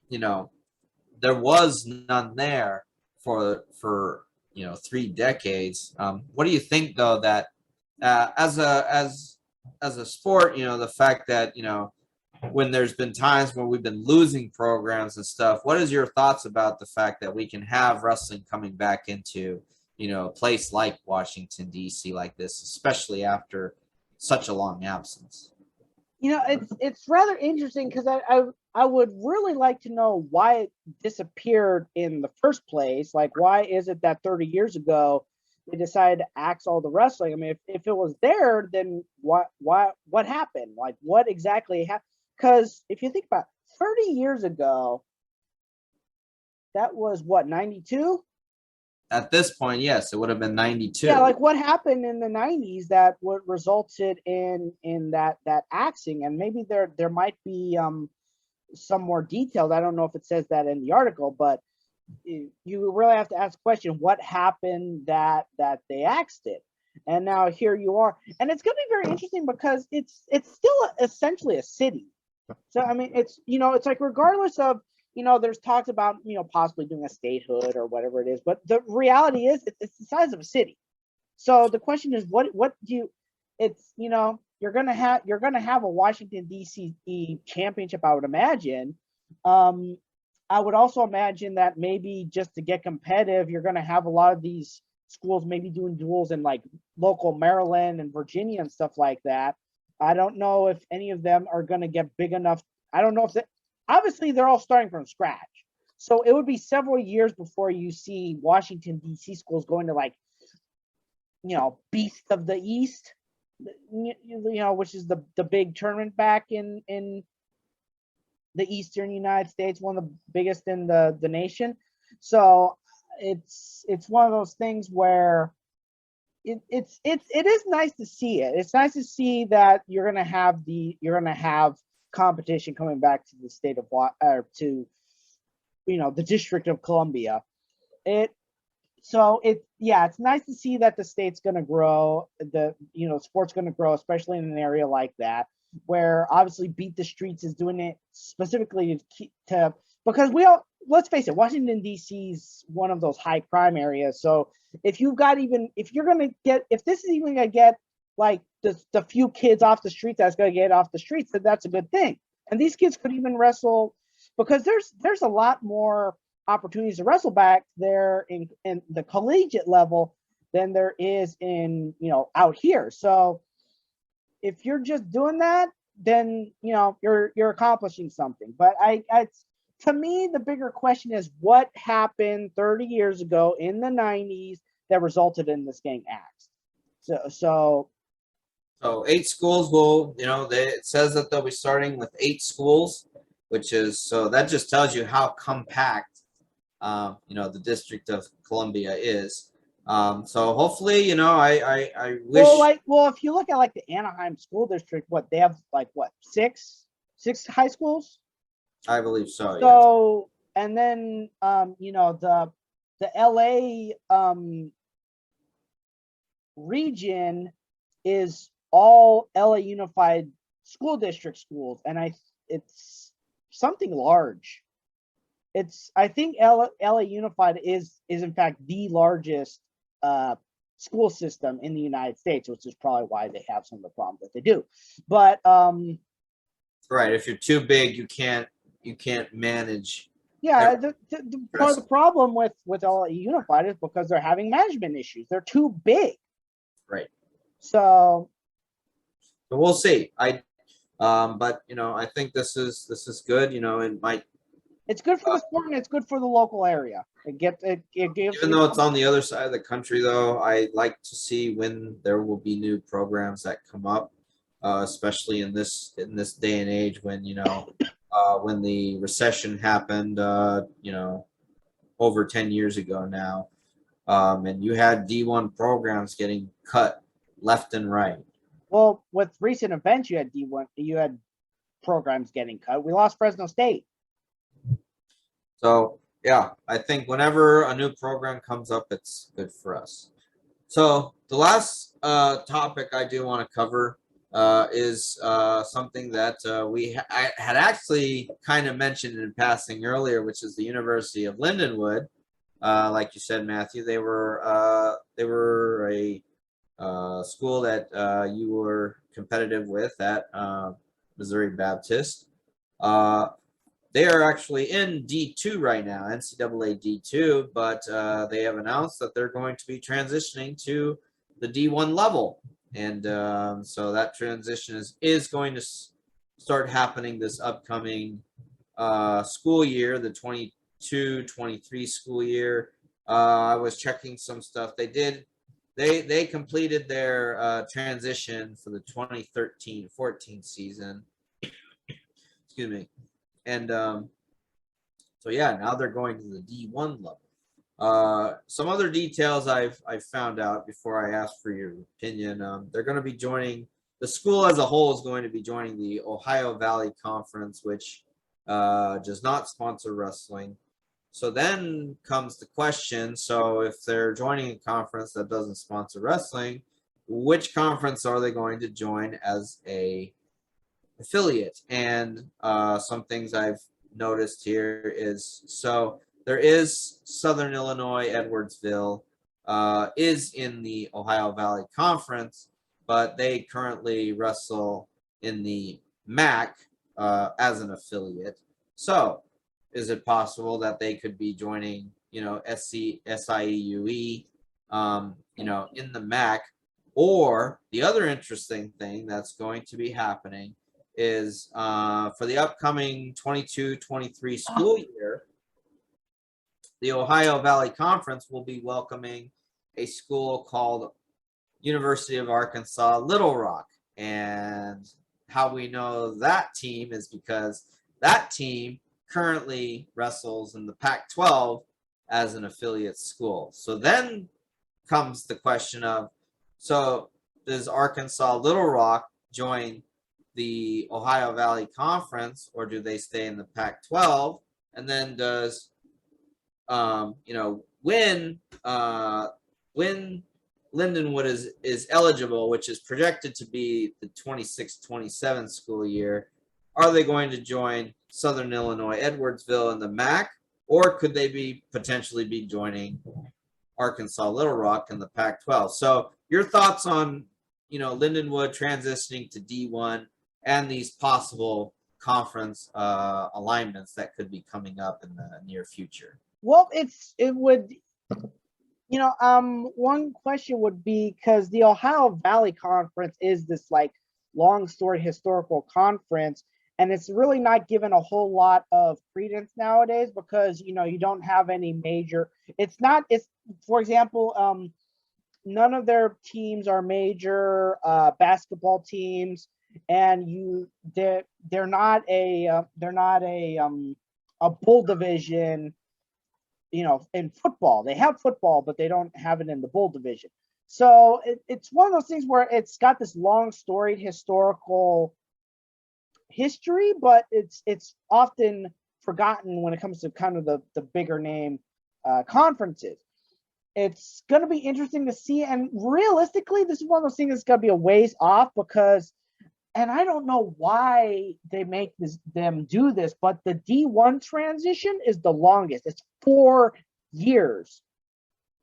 there was none there for 3 decades. What do you think, though, that as a sport, the fact that, when there's been times where we've been losing programs and stuff, what is your thoughts about the fact that we can have wrestling coming back into, a place like Washington, D.C. like this, especially after such a long absence? It's rather interesting because I would really like to know why it disappeared in the first place. Like, why is it that 30 years ago they decided to axe all the wrestling? I mean, if it was there, then what happened? Like, what exactly happened? Because if you think about it, 30 years ago, that was what, 92? At this point, yes, it would have been 92. Yeah, like what happened in the 90s that what resulted in that axing, and maybe there might be some more detailed. I don't know if it says that in the article, but you really have to ask the question, what happened that they axed it? And now here you are, and it's going to be very interesting because it's still essentially a city. So I mean, it's like regardless of there's talks about possibly doing a statehood or whatever it is, but the reality is it's the size of a city. So the question is, what do you? It's you're gonna have a Washington D.C. championship, I would imagine. I would also imagine that maybe just to get competitive, you're gonna have a lot of these schools maybe doing duels in like local Maryland and Virginia and stuff like that. I don't know if any of them are gonna get big enough. I don't know if obviously they're all starting from scratch. So it would be several years before you see Washington, D.C. schools going to like, Beast of the East, which is the big tournament back in the Eastern United States, one of the biggest in the nation. So it's one of those things where it is nice to see it. It's nice to see that you're gonna have competition coming back to the state of to the District of Columbia. It's nice to see that the state's going to grow, sport's going to grow, especially in an area like that, where obviously Beat the Streets is doing it specifically because let's face it, Washington D.C. is one of those high crime areas. So if this is even going to get like the few kids off the streets that's going to get off the streets, then that's a good thing. And these kids could even wrestle, because there's a lot more opportunities to wrestle back there in the collegiate level than there is in out here. So if you're just doing that, then you're accomplishing something. But to me, the bigger question is what happened 30 years ago in the 90s that resulted in this getting axed. So 8 schools will, it says that they'll be starting with 8 schools, so that just tells you how compact the District of Columbia is. So hopefully, I wish. Well, if you look at like the Anaheim School District, they have six high schools? I believe so. So, yeah. And then the LA region is all LA Unified School District schools, and it's something large. I think LA Unified is in fact the largest school system in the United States, which is probably why they have some of the problems that they do. But right, if you're too big, you can't manage. Yeah, part of the problem with LA Unified is because they're having management issues. They're too big. Right. So we'll see. But I think this is good. It might. It's good for the sport and it's good for the local area. It gives. Even though it's on the other side of the country, though, I like to see when there will be new programs that come up, especially in this day and age when when the recession happened, over 10 years ago now, and you had D1 programs getting cut left and right. Well, with recent events, you had programs getting cut. We lost Fresno State. So, yeah, I think whenever a new program comes up, it's good for us. So the last topic I do want to cover is something that I had actually kind of mentioned in passing earlier, which is the University of Lindenwood. Like you said, Matthew, they were a school that you were competitive with at Missouri Baptist. They are actually in D2 right now, NCAA D2, but they have announced that they're going to be transitioning to the D1 level. And so that transition is going to start happening this upcoming school year, the 22-23 school year. I was checking some stuff. They completed their transition for the 2013-14 season. Excuse me. And so yeah, now they're going to the D1 level. Some other details I've found out before I ask for your opinion. They're going to be joining, the school as a whole is going to be joining the Ohio Valley Conference, which does not sponsor wrestling. So then comes the question, so if they're joining a conference that doesn't sponsor wrestling, which conference are they going to join as a affiliate? And some things I've noticed here is, so there is Southern Illinois, Edwardsville is in the Ohio Valley Conference, but they currently wrestle in the MAC as an affiliate. So is it possible that they could be joining, SIEUE, in the MAC? Or the other interesting thing that's going to be happening is for the upcoming 22-23 school year, the Ohio Valley Conference will be welcoming a school called University of Arkansas Little Rock. And how we know that team is because that team currently wrestles in the Pac-12 as an affiliate school. So then comes the question of, so does Arkansas Little Rock join the Ohio Valley Conference, or do they stay in the Pac-12? And then does when Lindenwood is eligible, which is projected to be the 26-27 school year, are they going to join Southern Illinois Edwardsville in the MAC, or could they potentially be joining Arkansas Little Rock in the Pac-12? So your thoughts on Lindenwood transitioning to D1 and these possible conference alignments that could be coming up in the near future? Well, one question would be, because the Ohio Valley Conference is this like long story historical conference, and it's really not given a whole lot of credence nowadays because you don't have any major. It's for example, none of their teams are major basketball teams, and they're not a bowl division. In football, they have football, but they don't have it in the bowl division. So it's one of those things where it's got this long storied historical history, but it's often forgotten when it comes to kind of the bigger name conferences. It's going to be interesting to see, and realistically, this is one of those things that's going to be a ways off because, and I don't know why they make them do this, but the D1 transition is the longest. It's 4 years.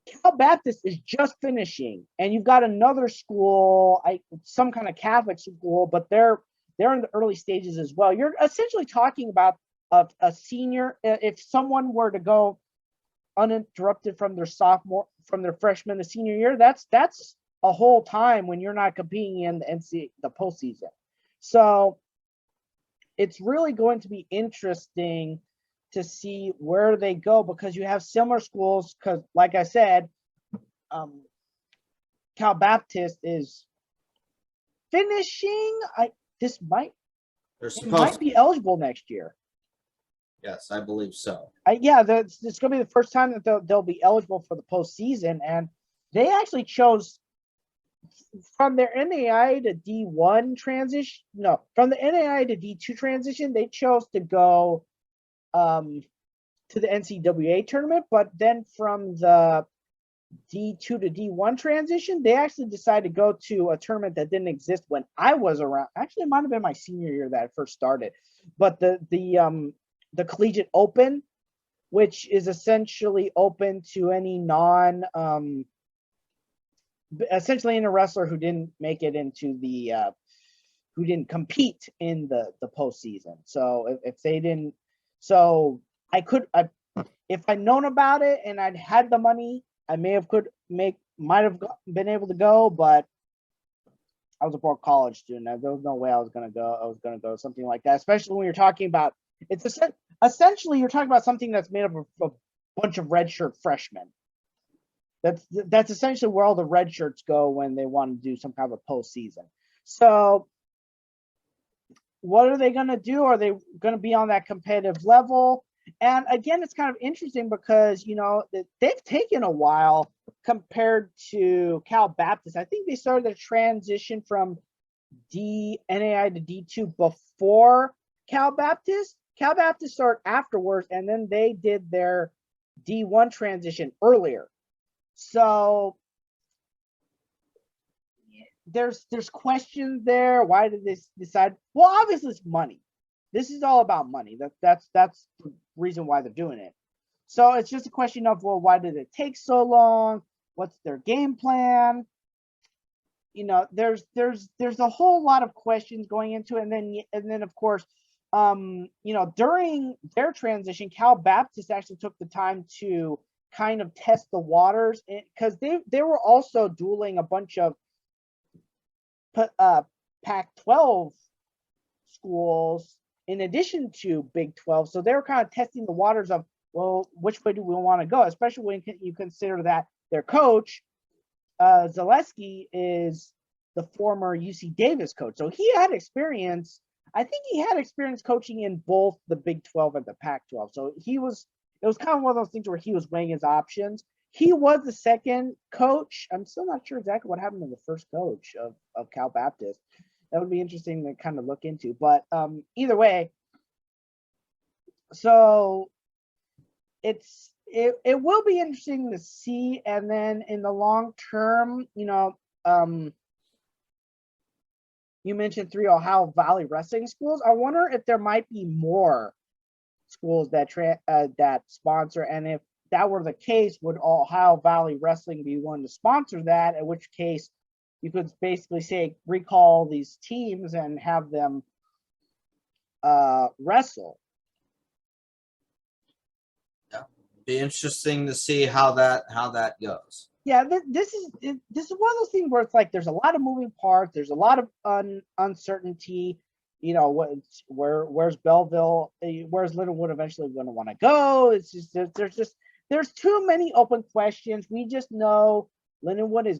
Cal Baptist is just finishing, and you've got another school, some kind of Catholic school, but they're in the early stages as well. You're essentially talking about a senior. If someone were to go uninterrupted from their freshman to senior year, that's a whole time when you're not competing in the postseason. So it's really going to be interesting to see where they go, because you have similar schools. Because, like I said, Cal Baptist is finishing. It might be eligible next year. Yes, I believe so. It's going to be the first time that they'll be eligible for the postseason, and they actually chose from their NAIA to D1 transition. No, from the NAIA to D2 transition, they chose to go to the NCAA tournament, but then from the D2 to D1 transition, they actually decided to go to a tournament that didn't exist when I was around. Actually, it might have been my senior year that it first started, but the Collegiate Open, which is essentially open to any essentially in a wrestler who didn't make it into who didn't compete in the postseason. So if they didn't, so if I'd known about it and I'd had the money, I might have been able to go, but I was a poor college student. There was no way I was going to go. I was going to go something like that, especially when you're talking about, essentially you're talking about something that's made up of a bunch of redshirt freshmen. That's essentially where all the red shirts go when they want to do some kind of a postseason. So what are they going to do? Are they going to be on that competitive level? And again, it's kind of interesting because, they've taken a while compared to Cal Baptist. I think they started the transition from NAI to D2 before Cal Baptist. Cal Baptist started afterwards, and then they did their D1 transition earlier. So there's questions there. Why did they decide? Well, obviously it's money. This is all about money. That's the reason why they're doing it. So it's just a question of, well, why did it take so long? What's their game plan? There's a whole lot of questions going into it, and then of course, during their transition, Cal Baptist actually took the time to kind of test the waters, because they were also dueling a bunch of Pac-12 schools in addition to Big 12. So they were kind of testing the waters of, well, which way do we want to go? Especially when you consider that their coach, Zaleski, is the former UC Davis coach. So he had experience I think he had experience coaching in both the Big 12 and the Pac-12. So it was kind of one of those things where he was weighing his options. He was the second coach. I'm still not sure exactly what happened to the first coach of Cal Baptist. That would be interesting to kind of look into. But either way, so it will be interesting to see. And then in the long term, you mentioned 3 Ohio Valley Wrestling schools. I wonder if there might be more schools that that sponsor, and if that were the case, would Ohio Valley Wrestling be willing to sponsor that? In which case, you could basically say recall these teams and have them wrestle. Yeah, be interesting to see how that goes. Yeah, this is one of those things where it's like there's a lot of moving parts. There's a lot of uncertainty. Where's Belleville? Where's Lindenwood eventually going to want to go? It's just there's too many open questions. We just know Lindenwood is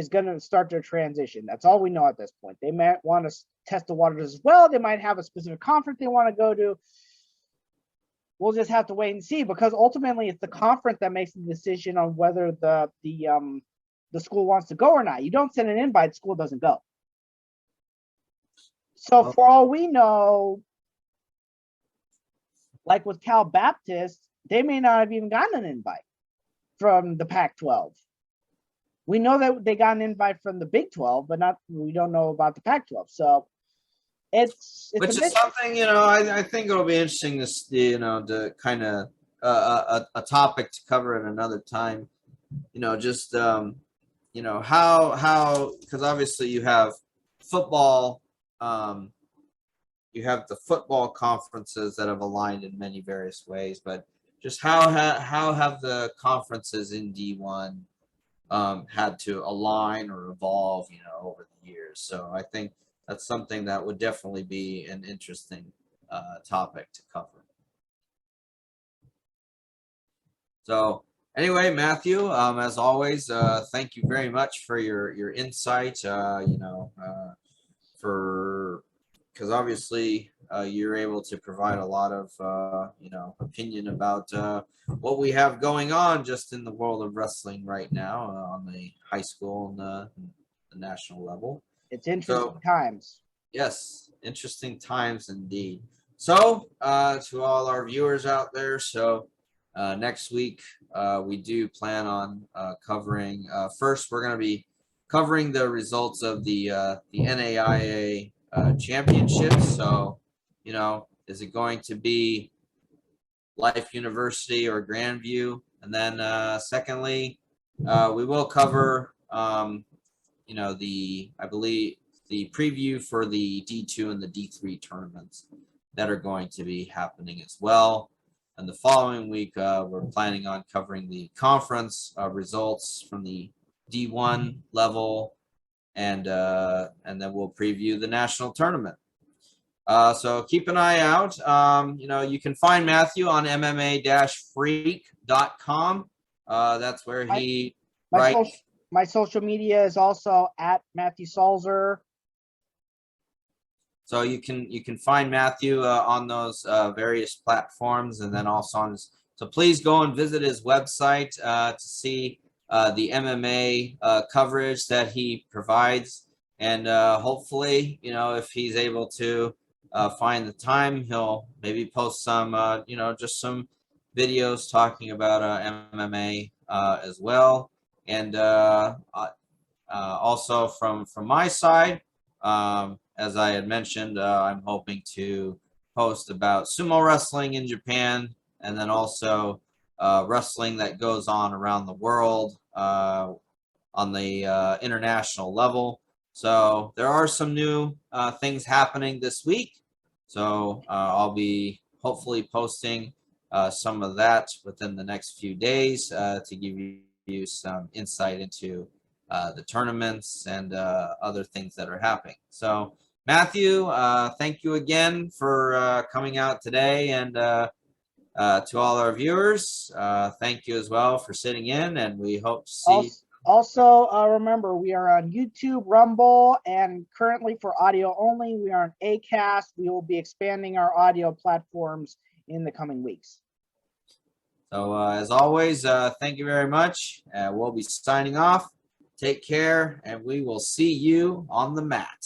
going to start their transition. That's all we know at this point. They might want to test the waters as well. They might have a specific conference they want to go to. We'll just have to wait and see, because ultimately it's the conference that makes the decision on whether the school wants to go or not. You don't send an invite, the school doesn't go. So for all we know, like with Cal Baptist, they may not have even gotten an invite from the Pac-12. We know that they got an invite from the Big 12, but we don't know about the Pac-12. So which is something, I think it'll be interesting to to kind of a topic to cover at another time. Just how, because obviously you have football, you have the football conferences that have aligned in many various ways, but just how have the conferences in D1 had to align or evolve, over the years. So I think that's something that would definitely be an interesting topic to cover. So anyway, Matthew, as always, thank you very much for your insight, because obviously you're able to provide a lot of, opinion about what we have going on just in the world of wrestling right now on the high school and the national level. It's interesting times. Yes, interesting times indeed. So to all our viewers out there, next week we do plan on covering, first we're going to be covering the results of the NAIA championships. So, is it going to be Life University or Grandview? And then secondly, we will cover, I believe, the preview for the D2 and the D3 tournaments that are going to be happening as well. And the following week, we're planning on covering the conference results from the D1 level, and then we'll preview the national tournament. So keep an eye out. You can find Matthew on MMA-freak.com. That's where he writes. My social media is also at Matthew Salzer. So you can find Matthew on those various platforms, and then also on his. So please go and visit his website to see the MMA coverage that he provides, and hopefully, if he's able to find the time, he'll maybe post some, just some videos talking about MMA as well, and also from my side. As I had mentioned, I'm hoping to post about sumo wrestling in Japan, and then also wrestling that goes on around the world on the international level. So there are some new things happening this week. So I'll be hopefully posting some of that within the next few days to give you some insight into the tournaments and other things that are happening. So Matthew, thank you again for coming out today, and to all our viewers, thank you as well for sitting in, and we hope to see Also, remember, we are on YouTube, Rumble, and currently for audio only, we are on Acast. We will be expanding our audio platforms in the coming weeks. So as always, thank you very much. We'll be signing off. Take care, and we will see you on the mat.